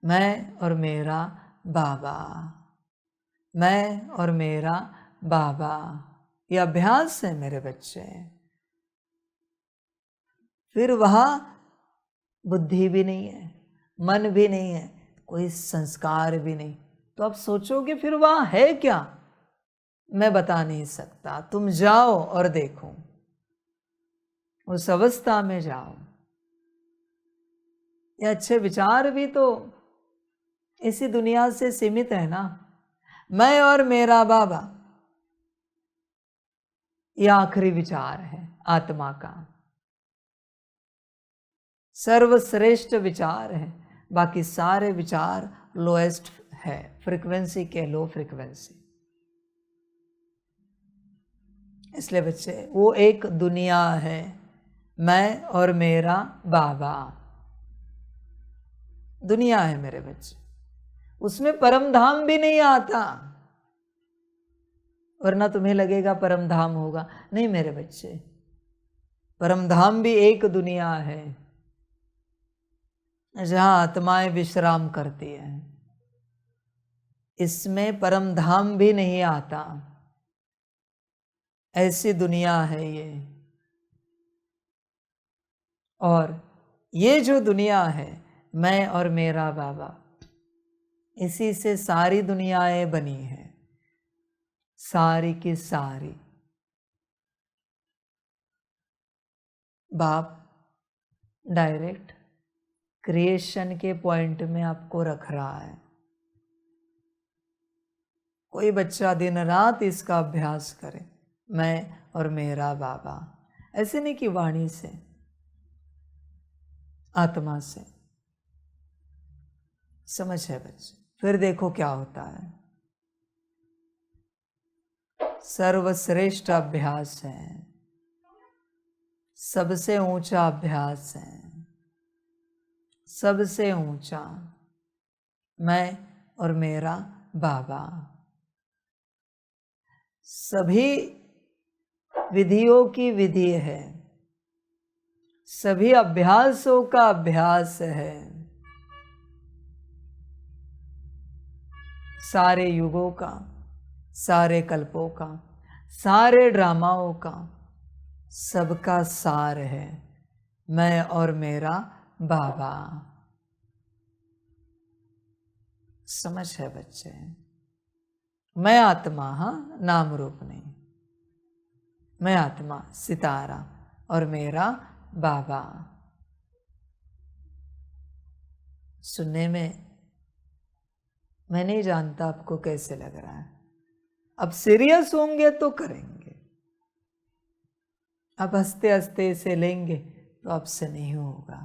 मैं और मेरा बाबा, मैं और मेरा बाबा। ये अभ्यास है मेरे बच्चे। फिर वहाँ बुद्धि भी नहीं है, मन भी नहीं है, कोई संस्कार भी नहीं। तो आप सोचोगे फिर वहाँ है क्या? मैं बता नहीं सकता। तुम जाओ और देखो, उस अवस्था में जाओ। ये अच्छे विचार भी तो इसी दुनिया से सीमित है ना। मैं और मेरा बाबा, ये आखिरी विचार है आत्मा का, सर्वश्रेष्ठ विचार है। बाकी सारे विचार लोएस्ट है, फ्रीक्वेंसी के लो फ्रीक्वेंसी। इसलिए बच्चे वो एक दुनिया है, मैं और मेरा बाबा दुनिया है मेरे बच्चे। उसमें परम धाम भी नहीं आता, वरना तुम्हें लगेगा परम धाम होगा। नहीं मेरे बच्चे, परम धाम भी एक दुनिया है जहां आत्माएं विश्राम करती हैं। इसमें परम धाम भी नहीं आता, ऐसी दुनिया है ये। और ये जो दुनिया है, मैं और मेरा बाबा, इसी से सारी दुनियाएं बनी हैं, सारी की सारी। बाप डायरेक्ट क्रिएशन के पॉइंट में आपको रख रहा है। कोई बच्चा दिन रात इसका अभ्यास करे, मैं और मेरा बाबा। ऐसे नहीं कि वाणी से, आत्मा से। समझ है बच्चे? फिर देखो क्या होता है। सर्वश्रेष्ठ अभ्यास है, सबसे ऊंचा अभ्यास है, सबसे ऊंचा, मैं और मेरा बाबा। सभी विधियों की विधि है, सभी अभ्यासों का अभ्यास है, सारे युगों का, सारे कल्पों का, सारे ड्रामाओं का, सबका सार है, मैं और मेरा बाबा। समझ है बच्चे? मैं आत्मा, हाँ, नाम रूप नहीं। मैं आत्मा सितारा और मेरा बाबा। सुनने में मैं नहीं जानता आपको कैसे लग रहा है। अब सीरियस होंगे तो करेंगे, अब हंसते हंसते इसे लेंगे तो आपसे नहीं होगा।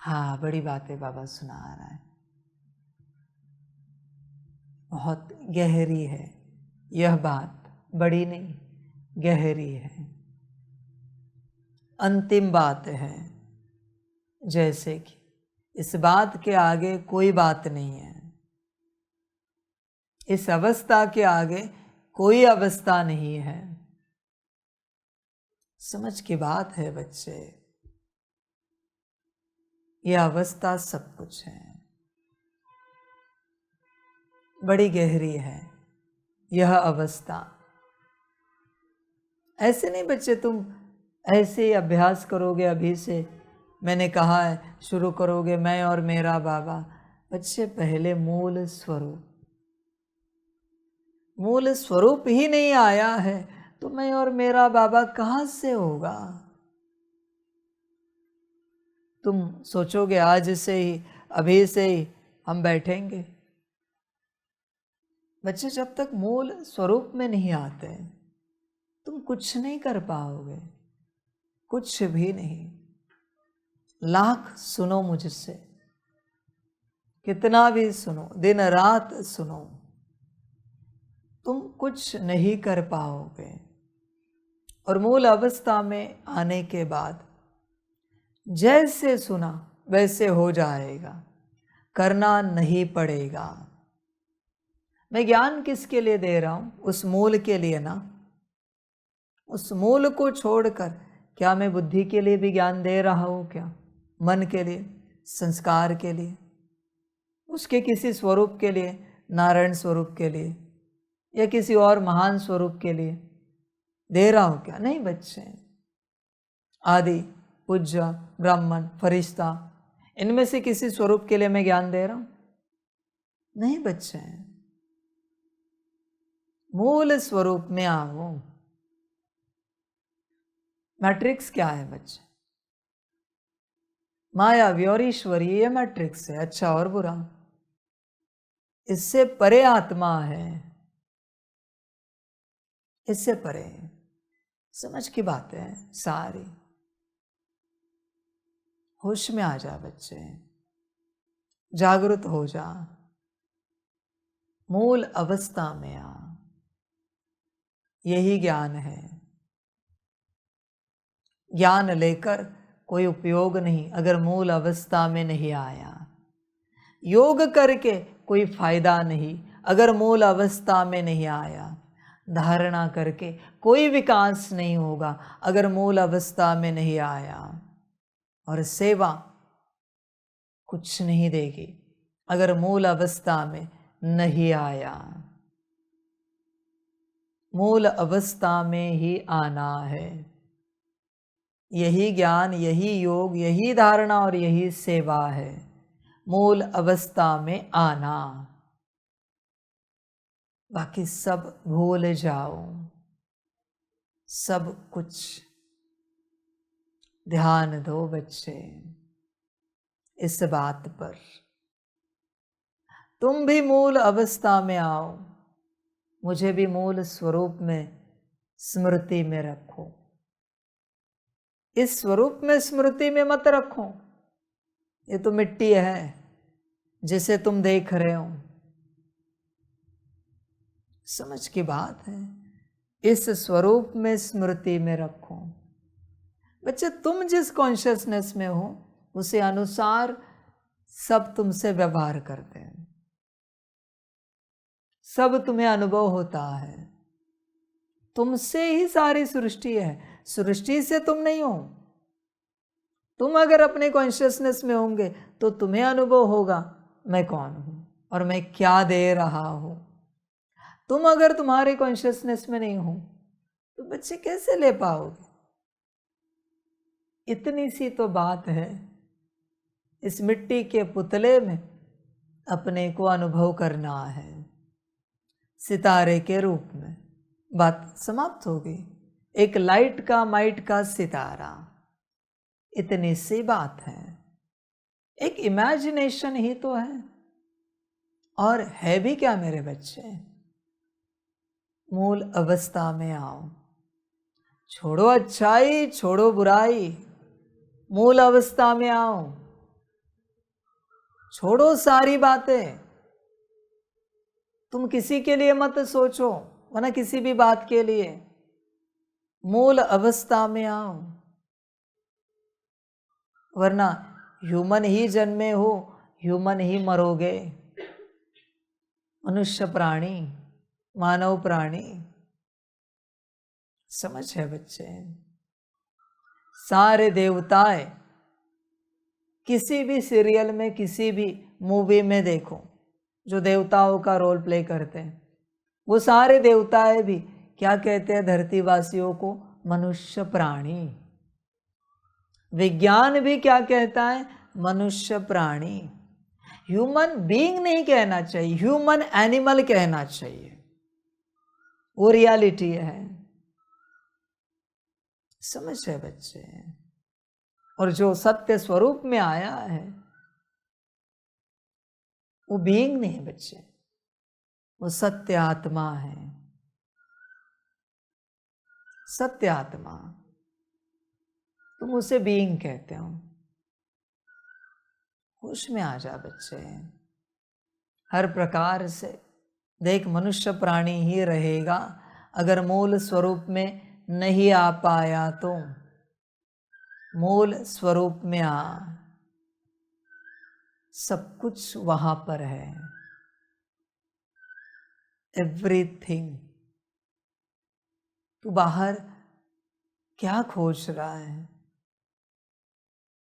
हाँ, बड़ी बातें बाबा सुना रहा है, बहुत गहरी है यह बात, बड़ी नहीं गहरी है। अंतिम बात है, जैसे कि इस बात के आगे कोई बात नहीं है, इस अवस्था के आगे कोई अवस्था नहीं है। समझ की बात है बच्चे, यह अवस्था सब कुछ है, बड़ी गहरी है यह अवस्था। ऐसे नहीं बच्चे, तुम ऐसे ही अभ्यास करोगे अभी से। मैंने कहा है शुरू करोगे मैं और मेरा बाबा। बच्चे पहले मूल स्वरूप, मूल स्वरूप ही नहीं आया है तो मैं और मेरा बाबा कहाँ से होगा? तुम सोचोगे आज से ही, अभी से ही हम बैठेंगे। बच्चे जब तक मूल स्वरूप में नहीं आते तुम कुछ नहीं कर पाओगे, कुछ भी नहीं। लाख सुनो मुझसे, कितना भी सुनो, दिन रात सुनो, तुम कुछ नहीं कर पाओगे। और मूल अवस्था में आने के बाद जैसे सुना वैसे हो जाएगा, करना नहीं पड़ेगा। मैं ज्ञान किसके लिए दे रहा हूं? उस मूल के लिए ना। उस मूल को छोड़कर क्या मैं बुद्धि के लिए भी ज्ञान दे रहा हूं क्या? मन के लिए, संस्कार के लिए, उसके किसी स्वरूप के लिए, नारायण स्वरूप के लिए या किसी और महान स्वरूप के लिए दे रहा हूं क्या? नहीं बच्चे। आदि, पूज्य, ब्राह्मण, फरिश्ता, इनमें से किसी स्वरूप के लिए मैं ज्ञान दे रहा हूं? नहीं बच्चे। मूल स्वरूप में आओ। मैट्रिक्स क्या है बच्चे? मायावी और ईश्वरीय, ये मैट्रिक्स है, अच्छा और बुरा। इससे परे आत्मा है, इससे परे। समझ की बात है सारी। होश में आ जा बच्चे, जागृत हो जा। मूल अवस्था में आ, यही ज्ञान है। ज्ञान लेकर कोई उपयोग नहीं अगर मूल अवस्था में नहीं आया। योग करके कोई फायदा नहीं अगर मूल अवस्था में नहीं आया। धारणा करके कोई विकास नहीं होगा अगर मूल अवस्था में नहीं आया। और सेवा कुछ नहीं देगी अगर मूल अवस्था में नहीं आया। मूल अवस्था में ही आना है। यही ज्ञान, यही योग, यही धारणा और यही सेवा है। मूल अवस्था में आना, बाकी सब भूल जाओ। सब कुछ ध्यान दो बच्चे इस बात पर। तुम भी मूल अवस्था में आओ, मुझे भी मूल स्वरूप में स्मृति में रखो। इस स्वरूप में स्मृति में मत रखो, ये तो मिट्टी है जिसे तुम देख रहे हो। समझ की बात है। इस स्वरूप में स्मृति में रखो। बच्चे तुम जिस कॉन्शियसनेस में हो उसे अनुसार सब तुमसे व्यवहार करते हैं, सब तुम्हें अनुभव होता है। तुमसे ही सारी सृष्टि है, सृष्टि से तुम नहीं हो। तुम अगर अपने कॉन्शियसनेस में होंगे तो तुम्हें अनुभव होगा मैं कौन हूं और मैं क्या दे रहा हूं। तुम अगर तुम्हारे कॉन्शियसनेस में नहीं हो तो बच्चे कैसे ले पाओगे। इतनी सी तो बात है, इस मिट्टी के पुतले में अपने को अनुभव करना है सितारे के रूप में। बात समाप्त हो गई। एक लाइट का माइट का सितारा, इतनी सी बात है। एक इमेजिनेशन ही तो है, और है भी क्या मेरे बच्चे। मूल अवस्था में आओ, छोड़ो अच्छाई, छोड़ो बुराई, मूल अवस्था में आओ। छोड़ो सारी बातें। तुम किसी के लिए मत सोचो, वरना किसी भी बात के लिए। मूल अवस्था में आओ, वरना ह्यूमन ही जन्मे हो, ह्यूमन ही मरोगे। मनुष्य प्राणी, मानव प्राणी। समझ है बच्चे। सारे देवताएं किसी भी सीरियल में, किसी भी मूवी में देखो जो देवताओं का रोल प्ले करते हैं, वो सारे देवताएं भी क्या कहते हैं धरतीवासियों को? मनुष्य प्राणी। विज्ञान भी क्या कहता है? मनुष्य प्राणी। ह्यूमन बीइंग नहीं कहना चाहिए, ह्यूमन एनिमल कहना चाहिए। वो रियलिटी है। समझ है बच्चे। और जो सत्य स्वरूप में आया है वो बीइंग नहीं है बच्चे, वो सत्य आत्मा है। सत्य आत्मा, तुम उसे बीइंग कहते हो। होश में आ जा बच्चे। हर प्रकार से देख, मनुष्य प्राणी ही रहेगा अगर मूल स्वरूप में नहीं आ पाया तो। मूल स्वरूप में आ, सब कुछ वहां पर है। एवरीथिंग। तू बाहर क्या खोज रहा है?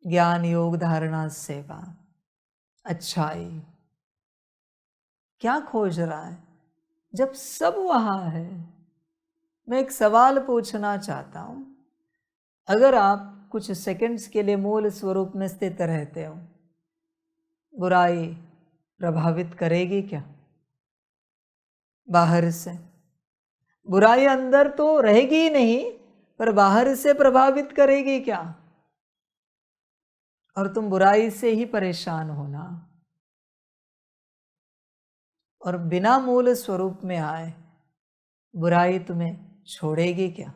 ज्ञान, योग, धारणा, सेवा, अच्छाई, क्या खोज रहा है जब सब वहां है? मैं एक सवाल पूछना चाहता हूं। अगर आप कुछ सेकंड्स के लिए मूल स्वरूप में स्थित रहते हो, बुराई प्रभावित करेगी क्या? बाहर से बुराई अंदर तो रहेगी ही नहीं, पर बाहर से प्रभावित करेगी क्या? और तुम बुराई से ही परेशान होना। और बिना मूल स्वरूप में आए बुराई तुम्हें छोड़ेगी क्या?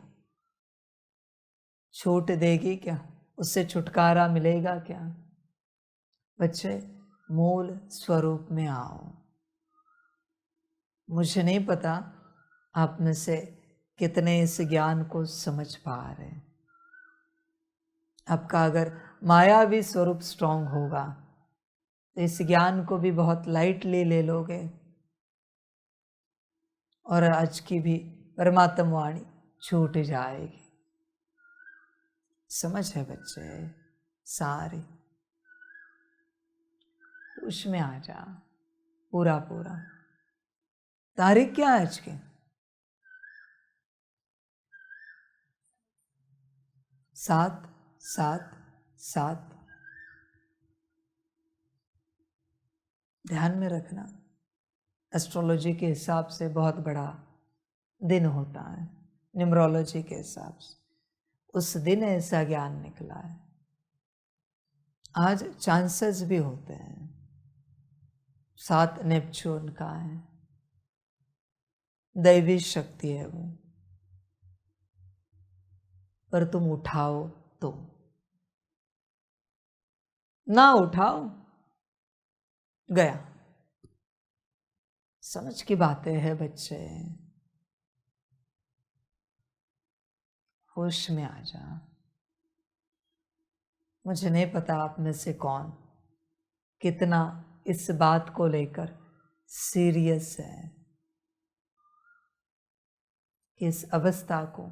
छूट देगी क्या? उससे छुटकारा मिलेगा क्या? बच्चे, मूल स्वरूप में आओ। मुझे नहीं पता आप में से कितने इस ज्ञान को समझ पा रहे हैं। आपका अगर मायावी स्वरूप स्ट्रांग होगा तो इस ज्ञान को भी बहुत लाइटली ले लोगे और आज की भी परमात्म वाणी छूट जाएगी। समझ है बच्चे सारे, उसमें आ जा पूरा पूरा। तारीख क्या है आज की? 7/7/7। ध्यान में रखना, एस्ट्रोलॉजी के हिसाब से बहुत बड़ा दिन होता है, न्यूमरोलॉजी के हिसाब से उस दिन ऐसा ज्ञान निकला है। आज चांसेस भी होते हैं, 7 नेपच्यून का है, दैवी शक्ति है वो, पर तुम उठाओ तो, ना उठाओ गया। समझ की बातें हैं बच्चे, होश में आ जा। मुझे नहीं पता आप में से कौन कितना इस बात को लेकर सीरियस है कि इस अवस्था को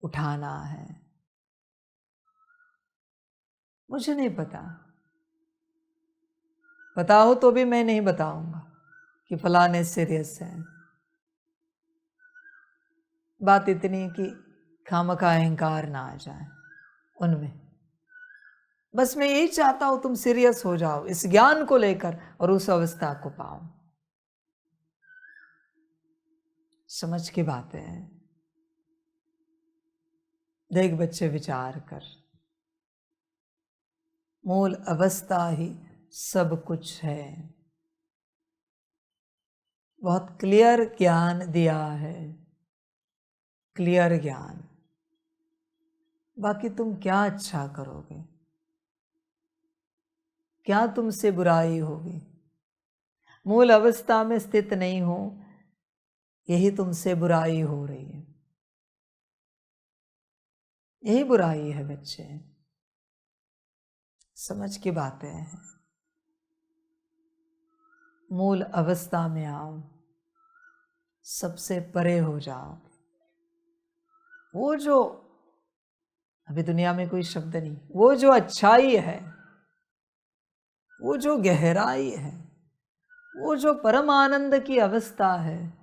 उठाना है। मुझे नहीं पता, पता हो तो भी मैं नहीं बताऊंगा कि फलाने सीरियस है। बात इतनी कि खामखा अहंकार ना आ जाए उनमें। बस मैं यही चाहता हूं तुम सीरियस हो जाओ इस ज्ञान को लेकर और उस अवस्था को पाओ। समझ की बातें हैं। देख बच्चे, विचार कर, मूल अवस्था ही सब कुछ है। बहुत क्लियर ज्ञान दिया है, क्लियर ज्ञान। बाकी तुम क्या अच्छा करोगे, क्या तुमसे बुराई होगी? मूल अवस्था में स्थित नहीं हो, यही तुमसे बुराई हो रही है, यही बुराई है बच्चे। समझ की बातें हैं। मूल अवस्था में आओ, सबसे परे हो जाओ। वो जो अभी दुनिया में कोई शब्द नहीं, वो जो अच्छाई है, वो जो गहराई है, वो जो परम आनंद की अवस्था है,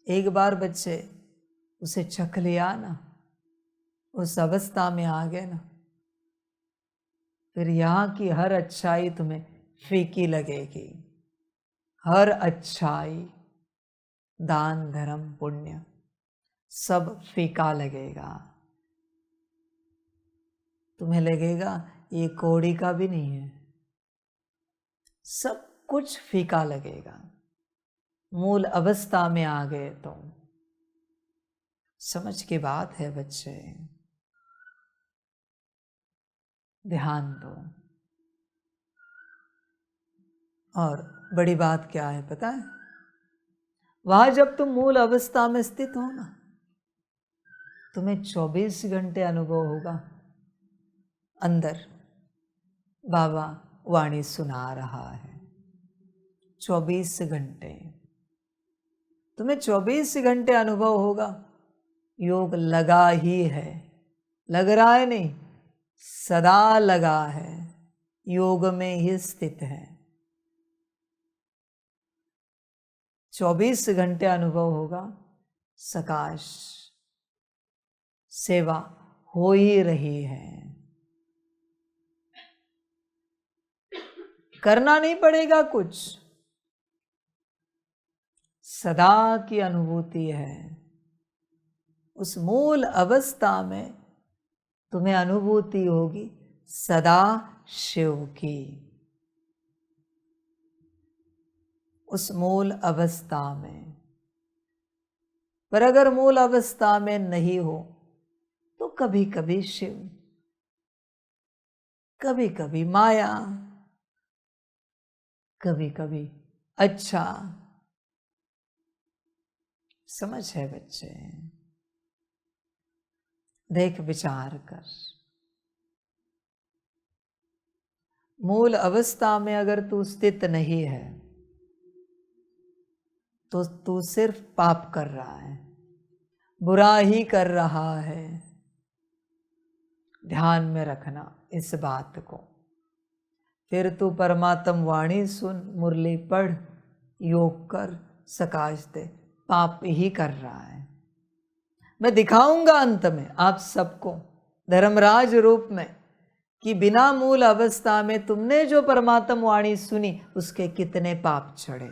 एक बार बच्चे उसे चख लिया ना, उस अवस्था में आ गए ना, फिर यहाँ की हर अच्छाई तुम्हें फीकी लगेगी। हर अच्छाई, दान धर्म पुण्य सब फीका लगेगा। तुम्हें लगेगा ये कौड़ी का भी नहीं है, सब कुछ फीका लगेगा। मूल अवस्था में आ गए तो समझ की बात है बच्चे, ध्यान दो। और बड़ी बात क्या है पता है? वहां जब तुम मूल अवस्था में स्थित हो ना, तुम्हें 24 घंटे अनुभव होगा अंदर बाबा वाणी सुना रहा है। 24 घंटे तुम्हें 24 घंटे अनुभव होगा योग लगा ही है, लग रहा है नहीं, सदा लगा है, योग में ही स्थित है। 24 घंटे अनुभव होगा सकाश सेवा हो ही रही है, करना नहीं पड़ेगा कुछ, सदा की अनुभूति है। उस मूल अवस्था में तुम्हें अनुभूति होगी सदा शिव की। उस मूल अवस्था में, पर अगर मूल अवस्था में नहीं हो तो कभी कभी शिव, कभी कभी माया, कभी कभी अच्छा, समझ है बच्चे? देख विचार कर, मूल अवस्था में अगर तू स्थित नहीं है तो तू सिर्फ पाप कर रहा है, बुरा ही कर रहा है। ध्यान में रखना इस बात को। फिर तू परमात्म वाणी सुन, मुरली पढ़, योग कर, सकाश दे, पाप ही कर रहा है। मैं दिखाऊंगा अंत में आप सबको धर्मराज रूप में कि बिना मूल अवस्था में तुमने जो परमात्म वाणी सुनी उसके कितने पाप चढ़े।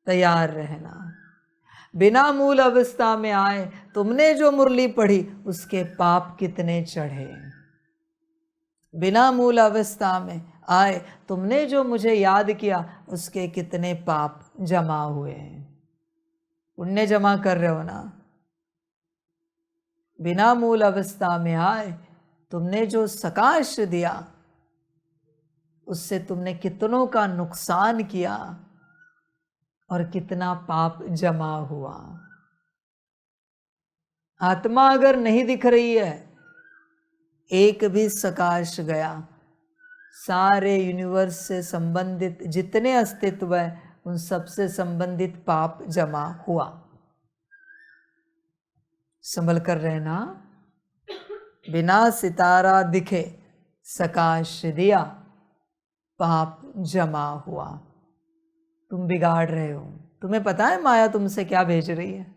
तैयार रहना। बिना मूल अवस्था में आए तुमने जो मुरली पढ़ी उसके पाप कितने चढ़े। बिना मूल अवस्था में आए तुमने जो मुझे याद किया उसके कितने पाप जमा हुए। पुण्य जमा कर रहे हो ना। बिना मूल अवस्था में आए तुमने जो सकाश दिया उससे तुमने कितनों का नुकसान किया और कितना पाप जमा हुआ। आत्मा अगर नहीं दिख रही है, एक भी सकाश गया, सारे यूनिवर्स से संबंधित जितने अस्तित्व है उन सबसे संबंधित पाप जमा हुआ। संभल कर रहना। बिना सितारा दिखे सकाश दिया, पाप जमा हुआ। तुम बिगाड़ रहे हो। तुम्हें पता है माया तुमसे क्या भेज रही है?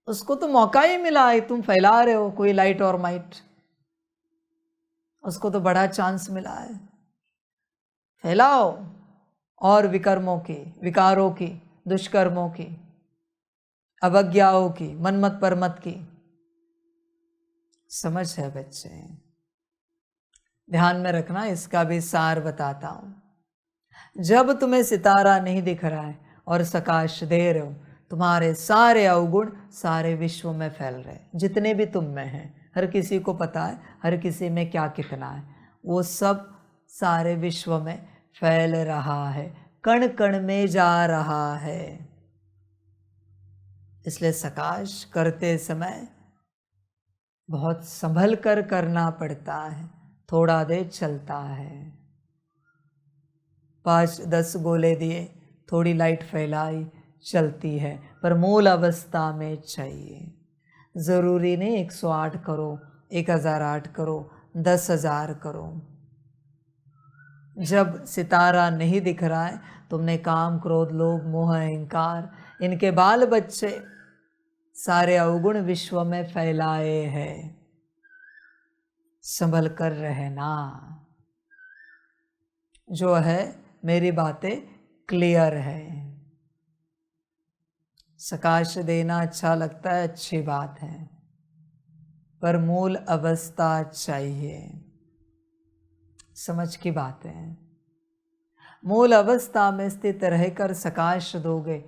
उसको तो मौका ही मिला है, तुम फैला रहे हो कोई लाइट और माइट। उसको तो बड़ा चांस मिला है, फैलाओ। और विकर्मों की, विकारों की, दुष्कर्मों की, अवज्ञाओं की, मनमत परमत की। समझ है बच्चे? ध्यान में रखना, इसका भी सार बताता हूं। जब तुम्हें सितारा नहीं दिख रहा है और सकाश दे रहे हो, तुम्हारे सारे अवगुण सारे विश्व में फैल रहे, जितने भी तुम में हैं। हर किसी को पता है हर किसी में क्या कितना है, वो सब सारे विश्व में फैल रहा है, कण कण में जा रहा है। इसलिए सकाश करते समय बहुत संभल कर करना पड़ता है, थोड़ा देर चलता है। 5-10 गोले दिए, थोड़ी लाइट फैलाई, चलती है, पर मूल अवस्था में चाहिए। ज़रूरी नहीं 108 करो, 1008 करो, 10,000 करो। जब सितारा नहीं दिख रहा है, तुमने काम, क्रोध, लोभ, मोह, अहंकार, इनके बाल बच्चे सारे अवगुण विश्व में फैलाए हैं। संभल कर रहना। जो है मेरी बातें क्लियर है। सकाश देना अच्छा लगता है, अच्छी बात है, पर मूल अवस्था चाहिए। समझ की बात है। मूल अवस्था में स्थित रहकर सकाश दोगे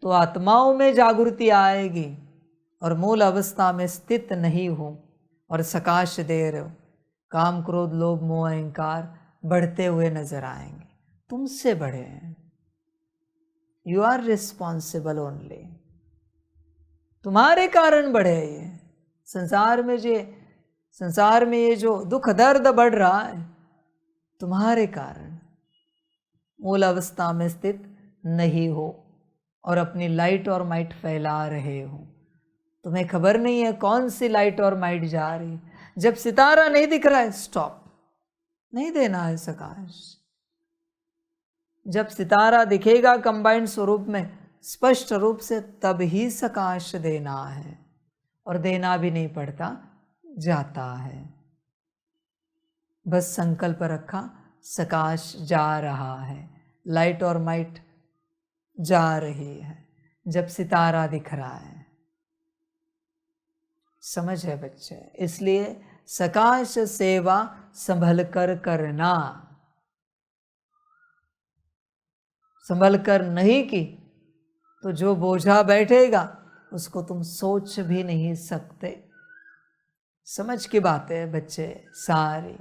तो आत्माओं में जागृति आएगी। और मूल अवस्था में स्थित नहीं हो और सकाश दे रहे हो, काम, क्रोध, लोभ, मोह, अहंकार बढ़ते हुए नजर आएंगे। तुमसे बड़े हैं। You are responsible only. तुम्हारे कारण बढ़े ये संसार में ये जो दुख दर्द बढ़ रहा है, तुम्हारे कारण। मूल अवस्था में स्थित नहीं हो और अपनी लाइट और माइट फैला रहे हो। तुम्हें खबर नहीं है कौन सी लाइट और माइट जा रही है। जब सितारा नहीं दिख रहा है, स्टॉप, नहीं देना है सकाश। जब सितारा दिखेगा कंबाइंड स्वरूप में, स्पष्ट रूप से, तब ही सकाश देना है। और देना भी नहीं पड़ता, जाता है। बस संकल्प रखा, सकाश जा रहा है, लाइट और माइट जा रही है जब सितारा दिख रहा है। समझ है बच्चे? इसलिए सकाश सेवा संभल कर करना। संभल कर नहीं की तो जो बोझा बैठेगा उसको तुम सोच भी नहीं सकते। समझ की बात है बच्चे सारी।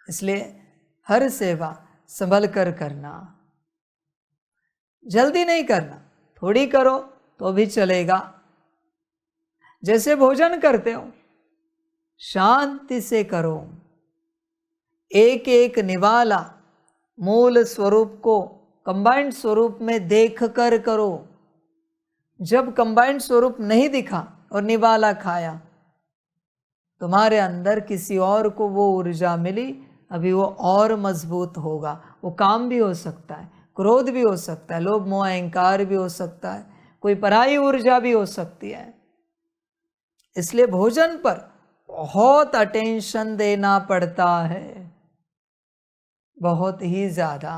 इसलिए हर सेवा संभल कर करना, जल्दी नहीं करना, थोड़ी करो तो भी चलेगा। जैसे भोजन करते हो, शांति से करो, एक एक निवाला मूल स्वरूप को कंबाइंड स्वरूप में देख कर करो। जब कंबाइंड स्वरूप नहीं दिखा और निवाला खाया, तुम्हारे अंदर किसी और को वो ऊर्जा मिली, अभी वो और मजबूत होगा। वो काम भी हो सकता है, क्रोध भी हो सकता है, लोभ मोह अहंकार भी हो सकता है, कोई पराई ऊर्जा भी हो सकती है। इसलिए भोजन पर बहुत अटेंशन देना पड़ता है, बहुत ही ज्यादा।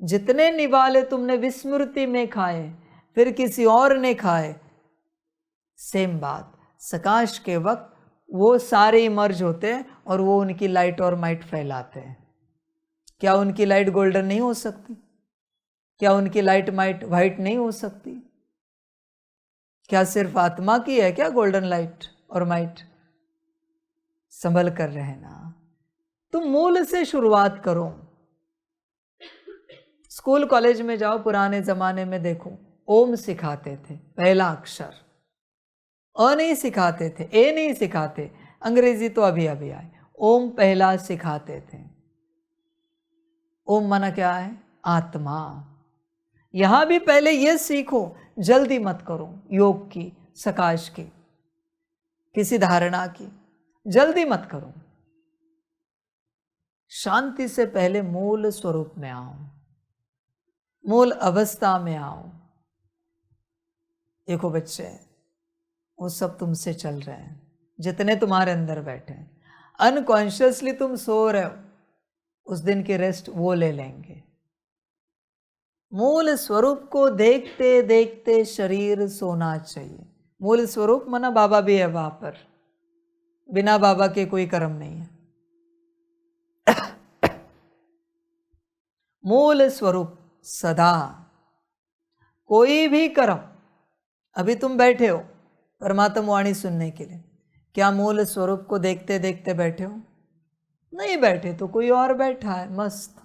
जितने निवाले तुमने विस्मृति में खाए, फिर किसी और ने खाए, सेम बात, सकाश के वक्त वो सारे इमर्ज होते हैं और वो उनकी लाइट और माइट फैलाते हैं। क्या उनकी लाइट गोल्डन नहीं हो सकती? क्या उनकी लाइट माइट वाइट नहीं हो सकती? क्या सिर्फ आत्मा की है क्या गोल्डन लाइट और माइट? संभल कर रहना। तुम मूल से शुरुआत करो। स्कूल कॉलेज में जाओ, पुराने जमाने में देखो, ओम सिखाते थे, पहला अक्षर। अ नहीं सिखाते थे, ए नहीं सिखाते, अंग्रेजी तो अभी अभी आए, ओम पहला सिखाते थे। ओम माना क्या है? आत्मा। यहां भी पहले यह सीखो, जल्दी मत करो योग की, सकाश की, किसी धारणा की, जल्दी मत करो। शांति से पहले मूल स्वरूप में आओ, मूल अवस्था में आओ। देखो बच्चे, वो सब तुमसे चल रहे हैं, जितने तुम्हारे अंदर बैठे हैं। अनकॉन्शियसली तुम सो रहे हो, उस दिन की रेस्ट वो ले लेंगे। मूल स्वरूप को देखते देखते शरीर सोना चाहिए। मूल स्वरूप माना बाबा भी है वहां पर, बिना बाबा के कोई कर्म नहीं है। मूल स्वरूप सदा, कोई भी कर्म। अभी तुम बैठे हो परमात्मा वाणी सुनने के लिए, क्या मूल स्वरूप को देखते देखते बैठे हो? नहीं बैठे तो कोई और बैठा है मस्त,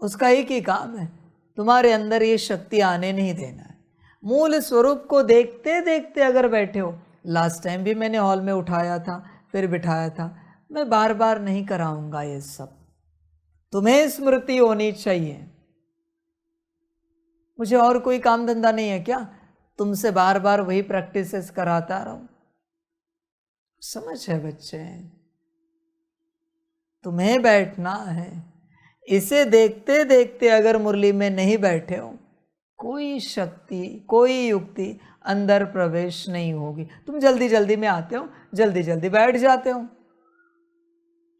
उसका एक ही काम है, तुम्हारे अंदर ये शक्ति आने नहीं देना है। मूल स्वरूप को देखते देखते अगर बैठे हो, लास्ट टाइम भी मैंने हॉल में उठाया था, फिर बिठाया था, मैं बार बार नहीं कराऊंगा ये सब, तुम्हें स्मृति होनी चाहिए। मुझे और कोई काम धंधा नहीं है क्या, तुमसे बार बार वही प्रैक्टिसेस कराता रहूं? समझ है बच्चे, तुम्हें बैठना है। इसे देखते देखते अगर मुरली में नहीं बैठे हो, कोई शक्ति, कोई युक्ति अंदर प्रवेश नहीं होगी। तुम जल्दी जल्दी में आते हो, जल्दी जल्दी बैठ जाते हो।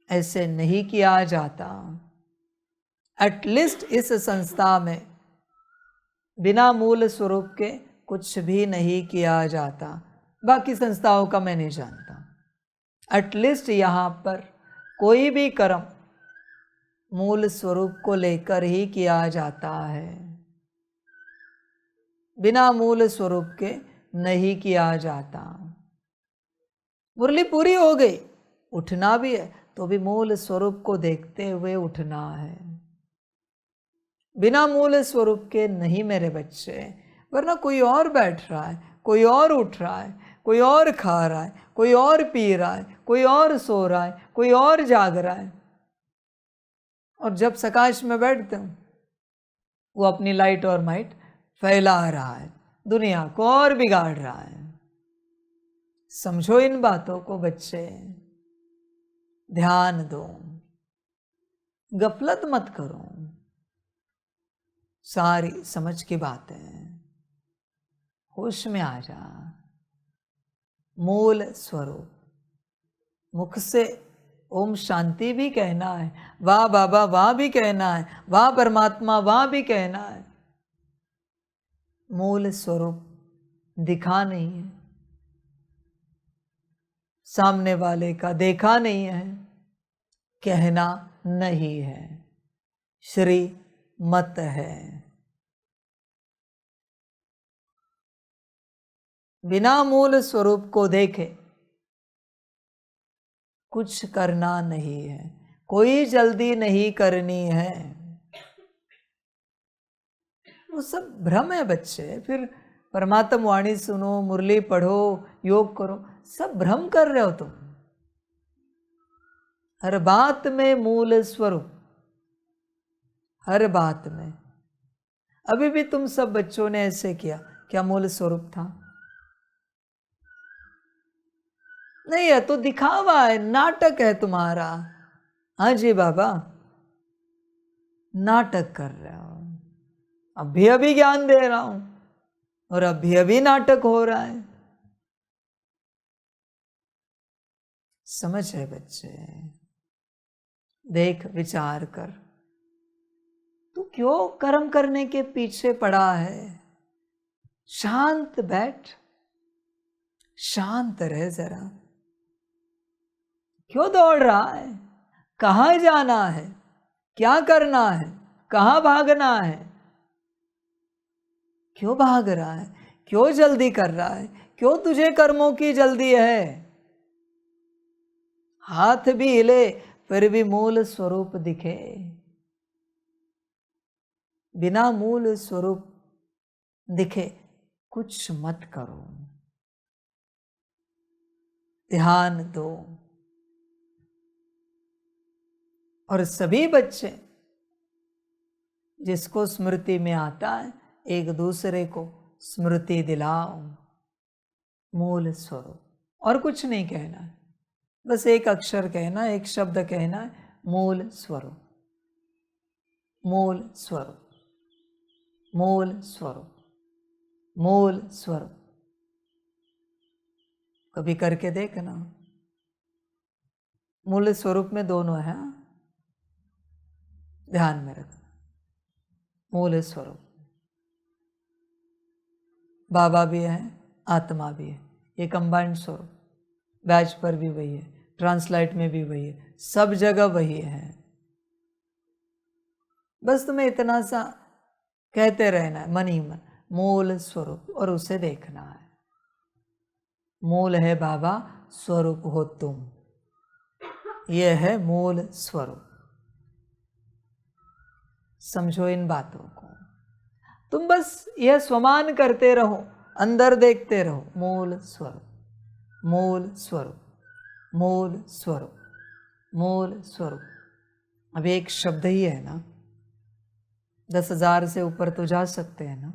ऐसे नहीं किया जाता। एटलीस्ट इस संस्था में बिना मूल स्वरूप के कुछ भी नहीं किया जाता। बाकी संस्थाओं का मैं नहीं जानता। एटलीस्ट यहाँ पर कोई भी कर्म मूल स्वरूप को लेकर ही किया जाता है, बिना मूल स्वरूप के नहीं किया जाता। मुरली पूरी हो गई, उठना भी है तो भी मूल स्वरूप को देखते हुए उठना है, बिना मूल स्वरूप के नहीं मेरे बच्चे। वरना कोई और बैठ रहा है, कोई और उठ रहा है, कोई और खा रहा है, कोई और पी रहा है, कोई और सो रहा है, कोई और जाग रहा है। और जब सकाश में बैठते हो, वो अपनी लाइट और माइट फैला रहा है, दुनिया को और बिगाड़ रहा है। समझो इन बातों को बच्चे, ध्यान दो, गफलत मत करो। सारी समझ की बातें, होश में आ जा। मूल स्वरूप, मुख से ओम शांति भी कहना है, वाह बाबा वाह भी कहना है, वाह परमात्मा वाह भी कहना है। मूल स्वरूप दिखा नहीं है, सामने वाले का देखा नहीं है, कहना नहीं है, श्री मत है। बिना मूल स्वरूप को देखे कुछ करना नहीं है, कोई जल्दी नहीं करनी है। वो सब भ्रम है बच्चे। फिर परमात्म वाणी सुनो, मुरली पढ़ो, योग करो, सब भ्रम कर रहे हो तुम। हर बात में मूल स्वरूप, हर बात में। अभी भी तुम सब बच्चों ने ऐसे किया, क्या मूल स्वरूप था? नहीं है, तो दिखावा है, नाटक है तुम्हारा। हाँ जी बाबा, नाटक कर रहे हो। अभी अभी ज्ञान दे रहा हूं और अभी अभी नाटक हो रहा है। समझ है बच्चे? देख, विचार कर, तू क्यों कर्म करने के पीछे पड़ा है? शांत बैठ, शांत रह जरा। क्यों दौड़ रहा है? कहाँ जाना है? क्या करना है? कहाँ भागना है? क्यों भाग रहा है? क्यों जल्दी कर रहा है? क्यों तुझे कर्मों की जल्दी है? हाथ भी हिले फिर भी मूल स्वरूप दिखे। बिना मूल स्वरूप दिखे कुछ मत करो। ध्यान दो। और सभी बच्चे जिसको स्मृति में आता है, एक दूसरे को स्मृति दिलाओ। मूल स्वरूप, और कुछ नहीं कहना है, बस एक अक्षर कहना है, एक शब्द कहना है, मूल स्वरूप, मूल स्वरूप, मूल स्वरूप, मूल स्वरूप। कभी करके देखना। मूल स्वरूप में दोनों है, ध्यान में रखना। मूल स्वरूप, बाबा भी है, आत्मा भी है, ये कंबाइंड स्वरूप। बैच पर भी वही है, ट्रांसलाइट में भी वही है, सब जगह वही है। बस तुम्हें इतना सा कहते रहना है मन ही मन, मूल स्वरूप, और उसे देखना है। मूल है बाबा, स्वरूप हो तुम। यह है मूल स्वरूप। समझो इन बातों को। तुम बस यह स्वमान करते रहो, अंदर देखते रहो। मूल स्वरूप, मूल स्वरूप, मूल स्वरूप, मूल स्वरूप। अब एक शब्द ही है ना, 10,000 से ऊपर तो जा सकते हैं ना।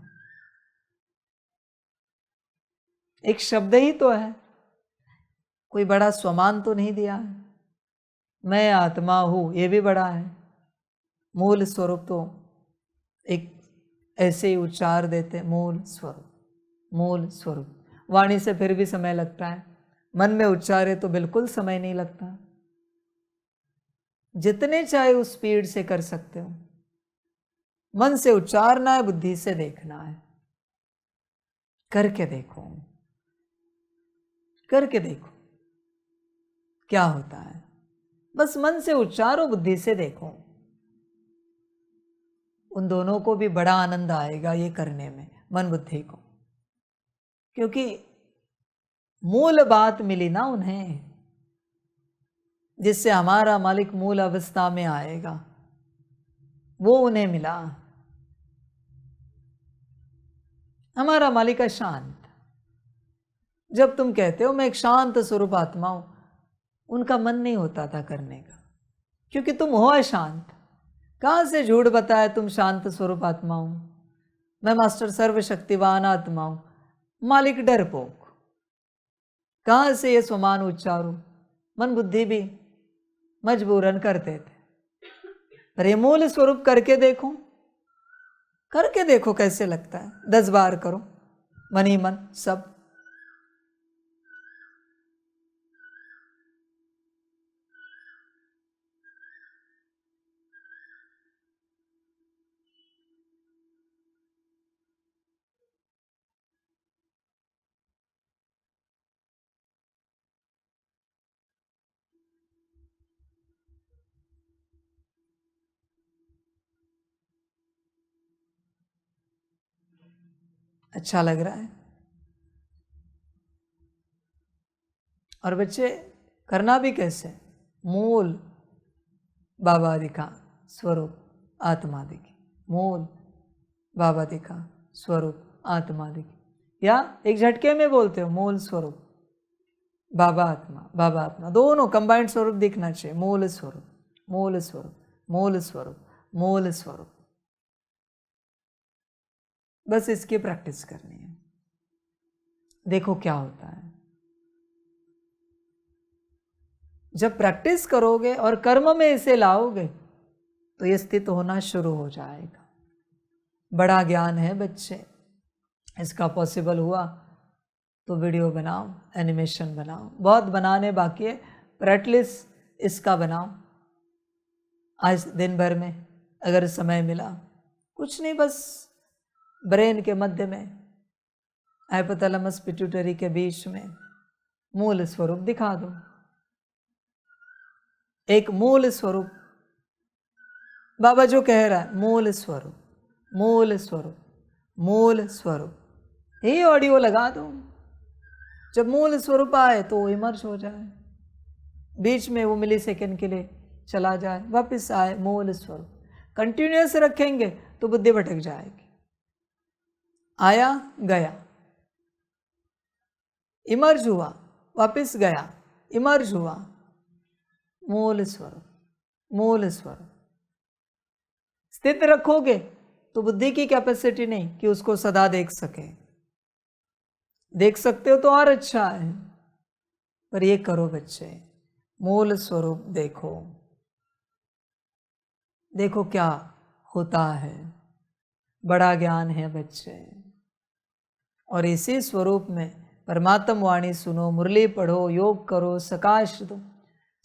एक शब्द ही तो है, कोई बड़ा स्वमान तो नहीं दिया है। मैं आत्मा हूं, ये भी बड़ा है। मूल स्वरूप तो एक ऐसे ही उच्चार देते, मूल स्वरूप, मूल स्वरूप। वाणी से फिर भी समय लगता है, मन में उच्चारे तो बिल्कुल समय नहीं लगता। जितने चाहे उस स्पीड से कर सकते हो। मन से उच्चारना है, बुद्धि से देखना है। करके देखो, करके देखो क्या होता है। बस मन से उच्चारो, बुद्धि से देखो। उन दोनों को भी बड़ा आनंद आएगा ये करने में, मन बुद्धि को, क्योंकि मूल बात मिली ना उन्हें, जिससे हमारा मालिक मूल अवस्था में आएगा, वो उन्हें मिला। हमारा मालिक शांत। जब तुम कहते हो मैं एक शांत स्वरूप आत्मा हूं, उनका मन नहीं होता था करने का, क्योंकि तुम हो अशांत। कहां से झूठ बताया तुम शांत स्वरूप आत्मा हूं, मैं मास्टर सर्वशक्तिवान आत्मा हूं, मालिक डरपोक। कहां से ये स्वमान उच्चारू? मन बुद्धि भी मजबूरन करते थे। पर ये मूल स्वरूप करके देखो, करके देखो कैसे लगता है। 10 बार करो, मन ही मन सब। अच्छा लग रहा है। और बच्चे करना भी कैसे? मूल बाबा दिखा, स्वरूप आत्मा दिखी, मूल बाबा दिखा, स्वरूप आत्मा दिखी, या एक झटके में बोलते हो मूल स्वरूप बाबा आत्मा, बाबा आत्मा, दोनों कंबाइंड स्वरूप दिखना चाहिए। मूल स्वरूप, मूल स्वरूप, मूल स्वरूप, मूल स्वरूप। बस इसकी प्रैक्टिस करनी है, देखो क्या होता है। जब प्रैक्टिस करोगे और कर्म में इसे लाओगे तो ये स्थित होना शुरू हो जाएगा। बड़ा ज्ञान है बच्चे, इसका पॉसिबल हुआ तो वीडियो बनाओ, एनिमेशन बनाओ, बहुत बनाने बाकी है, पर एटलीस्ट इसका बनाओ आज दिन भर में अगर समय मिला। कुछ नहीं, बस ब्रेन के मध्य में, हाइपोथैलेमस पिट्यूटरी के बीच में मूल स्वरूप दिखा दो। एक मूल स्वरूप बाबा जो कह रहा है, मूल स्वरूप, मूल स्वरूप, मूल स्वरूप, यही ऑडियो लगा दो। जब मूल स्वरूप आए तो वो इमर्ज हो जाए, बीच में वो मिली सेकेंड के लिए चला जाए, वापस आए मूल स्वरूप। कंटिन्यूअस रखेंगे तो बुद्धि भटक जाएगी। आया गया, इमर्ज हुआ, वापस गया, इमर्ज हुआ, मूल स्वरूप, मूल स्वरूप। स्थित रखोगे तो बुद्धि की कैपेसिटी नहीं कि उसको सदा देख सके। देख सकते हो तो और अच्छा है, पर ये करो बच्चे, मूल स्वरूप देखो, देखो क्या होता है। बड़ा ज्ञान है बच्चे, और इसी स्वरूप में परमात्म वाणी सुनो, मुरली पढ़ो, योग करो, सकाश दो,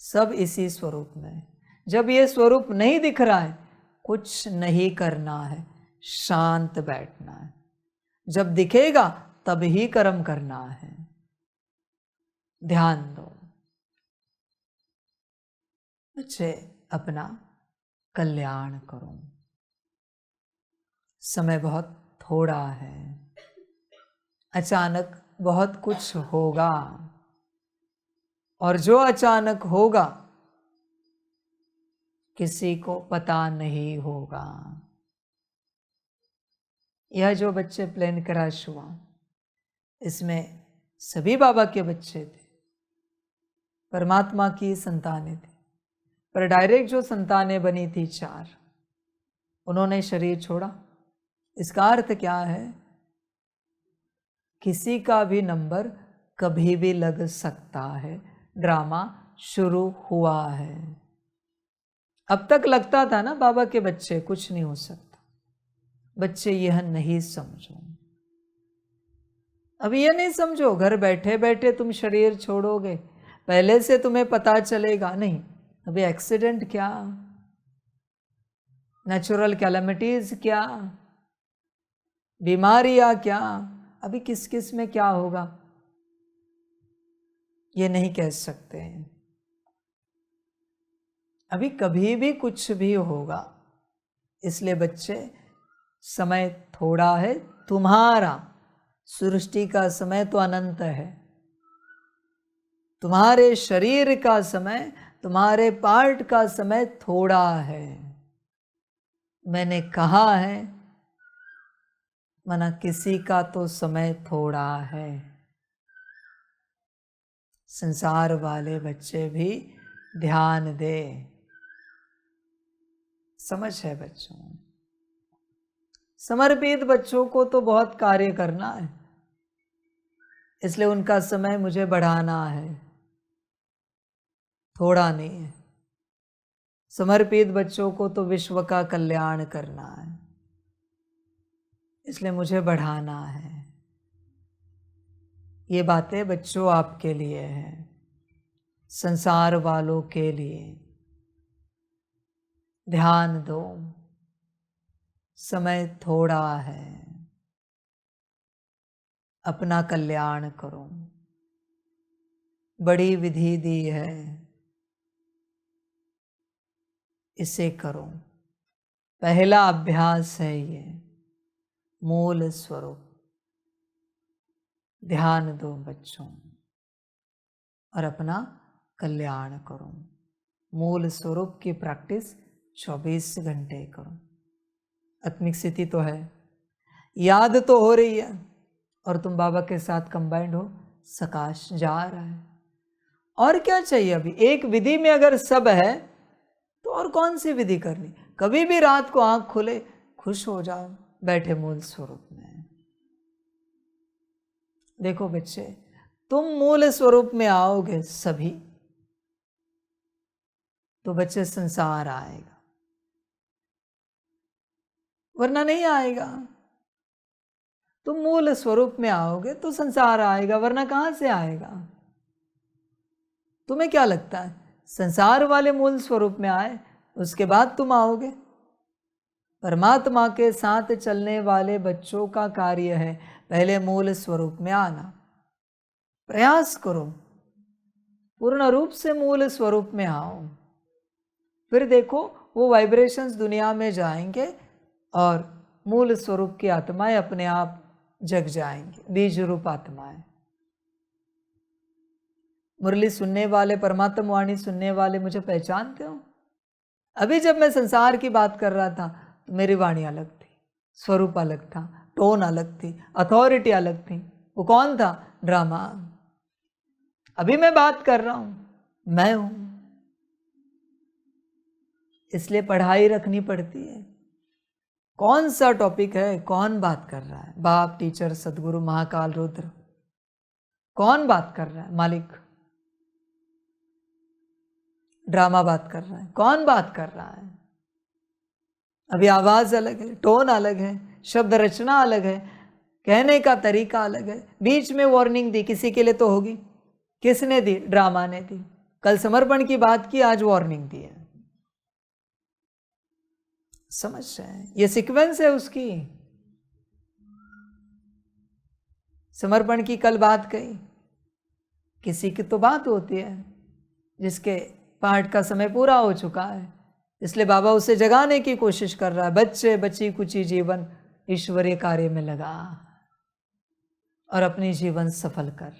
सब इसी स्वरूप में। जब ये स्वरूप नहीं दिख रहा है, कुछ नहीं करना है, शांत बैठना है। जब दिखेगा तब ही कर्म करना है। ध्यान दो बच्चे, अपना कल्याण करो। समय बहुत थोड़ा है, अचानक बहुत कुछ होगा, और जो अचानक होगा किसी को पता नहीं होगा। यह जो बच्चे प्लेन क्रैश हुआ, इसमें सभी बाबा के बच्चे थे, परमात्मा की संतानें थी, पर डायरेक्ट जो संतानें बनी थी 4, उन्होंने शरीर छोड़ा। इसका अर्थ क्या है? किसी का भी नंबर कभी भी लग सकता है, ड्रामा शुरू हुआ है। अब तक लगता था ना बाबा के बच्चे कुछ नहीं हो सकता। बच्चे यह नहीं समझो, अब यह नहीं समझो घर बैठे बैठे तुम शरीर छोड़ोगे, पहले से तुम्हें पता चलेगा नहीं। अभी एक्सीडेंट क्या, नेचुरल कैलेमिटीज क्या, बीमारियां क्या, अभी किस किस में क्या होगा ये नहीं कह सकते हैं। अभी कभी भी कुछ भी होगा, इसलिए बच्चे समय थोड़ा है तुम्हारा। सृष्टि का समय तो अनंत है, तुम्हारे शरीर का समय, तुम्हारे पार्ट का समय थोड़ा है। मैंने कहा है मना किसी का तो समय थोड़ा है। संसार वाले बच्चे भी ध्यान दे, समझ है बच्चों। समर्पित बच्चों को तो बहुत कार्य करना है, इसलिए उनका समय मुझे बढ़ाना है, थोड़ा नहीं है। समर्पित बच्चों को तो विश्व का कल्याण करना है, इसलिए मुझे बढ़ाना है। ये बातें बच्चों आपके लिए हैं, संसार वालों के लिए। ध्यान दो, समय थोड़ा है, अपना कल्याण करो। बड़ी विधि दी है, इसे करो। पहला अभ्यास है ये, मूल स्वरूप। ध्यान दो बच्चों और अपना कल्याण करो। मूल स्वरूप की प्रैक्टिस 24 घंटे करो। आत्मिक स्थिति तो है, याद तो हो रही है और तुम बाबा के साथ कंबाइंड हो, सकाश जा रहा है। और क्या चाहिए? अभी एक विधि में अगर सब है तो और कौन सी विधि करनी? कभी भी रात को आंख खुले, खुश हो जाओ बैठे मूल स्वरूप में। देखो बच्चे, तुम मूल स्वरूप में आओगे सभी तो बच्चे संसार आएगा, वरना नहीं आएगा। तुम मूल स्वरूप में आओगे तो संसार आएगा, वरना कहां से आएगा? तुम्हें क्या लगता है संसार वाले मूल स्वरूप में आए उसके बाद तुम आओगे? परमात्मा के साथ चलने वाले बच्चों का कार्य है पहले मूल स्वरूप में आना। प्रयास करो, पूर्ण रूप से मूल स्वरूप में आओ, फिर देखो वो वाइब्रेशंस दुनिया में जाएंगे और मूल स्वरूप की आत्माएं अपने आप जग जाएंगी, बीज रूप आत्माएं। मुरली सुनने वाले, परमात्मा वाणी सुनने वाले मुझे पहचानते हो? अभी जब मैं संसार की बात कर रहा था तो मेरी वाणी अलग थी, स्वरूप अलग था, टोन अलग थी, अथॉरिटी अलग थी। वो कौन था? ड्रामा। अभी मैं बात कर रहा हूं, मैं हूं। इसलिए पढ़ाई रखनी पड़ती है। कौन सा टॉपिक है, कौन बात कर रहा है? बाप, टीचर, सदगुरु, महाकाल, रुद्र, कौन बात कर रहा है? मालिक। ड्रामा बात कर रहा है, कौन बात कर रहा है? अभी आवाज अलग है, टोन अलग है, शब्द रचना अलग है, कहने का तरीका अलग है। बीच में वार्निंग दी, किसी के लिए तो होगी। किसने दी? ड्रामा ने दी। कल समर्पण की बात की, आज वार्निंग दी है। समझ रहे हैं? ये सीक्वेंस है उसकी। समर्पण की कल बात कही, किसी की तो बात होती है जिसके पाठ का समय पूरा हो चुका है, इसलिए बाबा उसे जगाने की कोशिश कर रहा है। बच्चे, बच्ची कुची जीवन ईश्वरीय कार्य में लगा और अपनी जीवन सफल कर।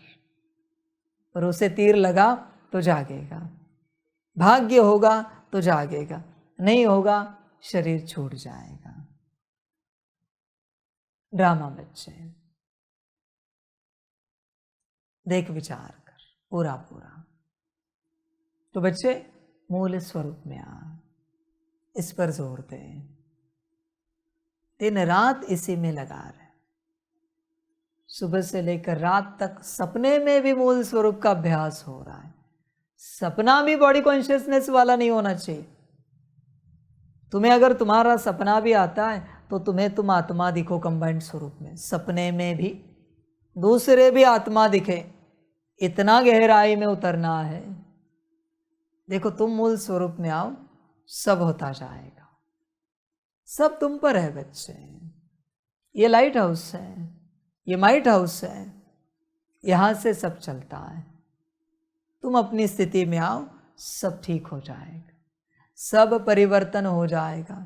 और उसे तीर लगा तो जागेगा, भाग्य होगा तो जागेगा, नहीं होगा शरीर छूट जाएगा। ड्रामा बच्चे, देख विचार कर पूरा पूरा। तो बच्चे मूल स्वरूप में आ, इस पर जोर दे। दिन रात इसी में लगा रहे, सुबह से लेकर रात तक। सपने में भी मूल स्वरूप का अभ्यास हो रहा है। सपना भी बॉडी कॉन्शियसनेस वाला नहीं होना चाहिए। तुम्हें अगर तुम्हारा सपना भी आता है तो तुम्हें तुम आत्मा दिखो कंबाइंड स्वरूप में। सपने में भी दूसरे भी आत्मा दिखे, इतना गहराई में उतरना है। देखो तुम मूल स्वरूप में आओ, सब होता जाएगा। सब तुम पर है बच्चे। ये लाइट हाउस है, ये माइट हाउस है, यहां से सब चलता है। तुम अपनी स्थिति में आओ, सब ठीक हो जाएगा, सब परिवर्तन हो जाएगा।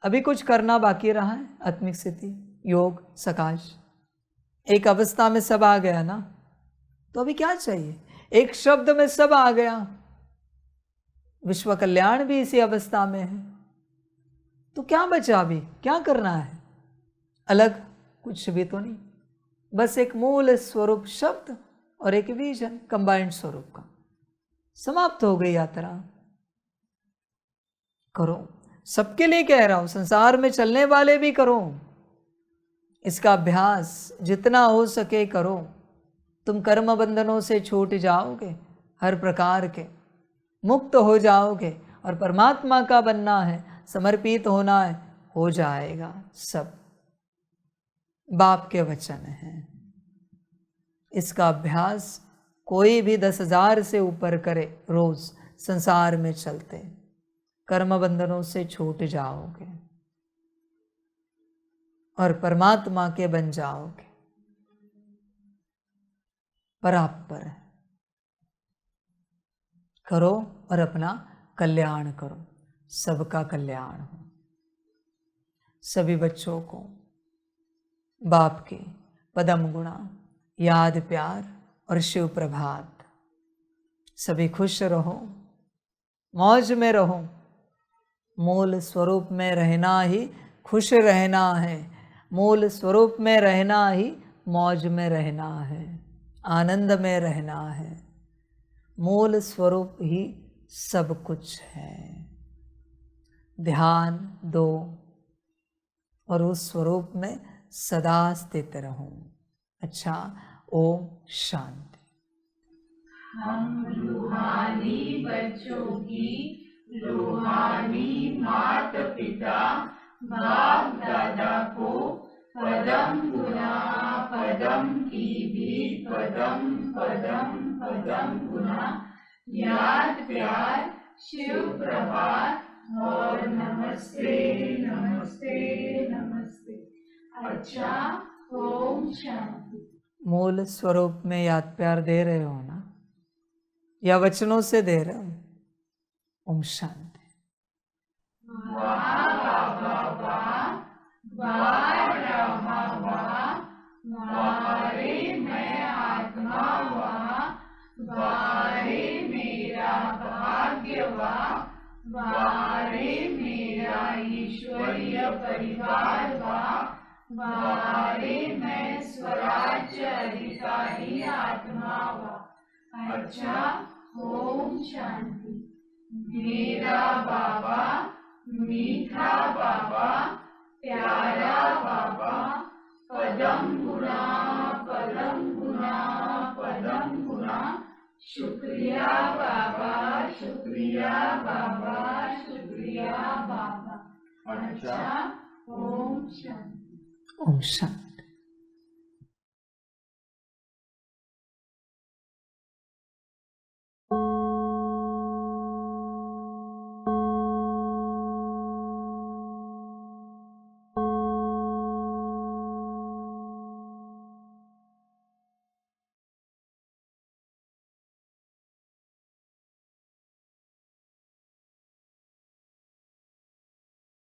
अभी कुछ करना बाकी रहा है? आत्मिक स्थिति, योग, सकाश, एक अवस्था में सब आ गया ना, तो अभी क्या चाहिए? एक शब्द में सब आ गया। विश्व कल्याण भी इसी अवस्था में है, तो क्या बचा? अभी क्या करना है? अलग कुछ भी तो नहीं, बस एक मूल स्वरूप शब्द और एक विजन कंबाइंड स्वरूप का। समाप्त हो गई यात्रा। करो, सबके लिए कह रहा हूं, संसार में चलने वाले भी करो। इसका अभ्यास जितना हो सके करो। तुम कर्म बंधनों से छूट जाओगे, हर प्रकार के मुक्त हो जाओगे, और परमात्मा का बनना है, समर्पित होना है, हो जाएगा सब। बाप के वचन हैं। इसका अभ्यास कोई भी 10,000 से ऊपर करे रोज, संसार में चलते कर्म बंधनों से छूट जाओगे और परमात्मा के बन जाओगे। परापर करो और अपना कल्याण करो, सबका कल्याण हो। सभी बच्चों को बाप के पदम गुणा, याद, प्यार और शिव प्रभात। सभी खुश रहो, मौज में रहो। मूल स्वरूप में रहना ही खुश रहना है। मूल स्वरूप में रहना ही मौज में रहना है, आनंद में रहना है। मूल स्वरूप ही सब कुछ है। ध्यान दो और उस स्वरूप में सदा स्थित रहो। अच्छा, ओम शांति। हम रूहानी बच्चों की रूहानी माता पिता बाप दादा को पदम गुना पदम की भी पदम पदम पदम गुना याद प्यार शिव प्रभात और नमस्ते नमस्ते नमस्ते। अच्छा, ओम शांति। मूल स्वरूप में याद प्यार दे रहे हो ना, या वचनों से दे रहे हो? ओम शांति। वाह वाह वाह वाह रहा वाह वाह रे मैं आत्मा वाह रे मेरा भाग्य वाह रे मेरा ईश्वरीय परिवार वाह रे मैं स्वराज्य अधिकारी आत्मा वाह। अच्छा, ओम शांति। मेरा बाबा मीठा बाबा प्यारा बाबा पदम गुना पदम गुना पदम गुना शुक्रिया बाबा शुक्रिया बाबा शुक्रिया बाबा। अच्छा, ओम शांति। ओम शांति।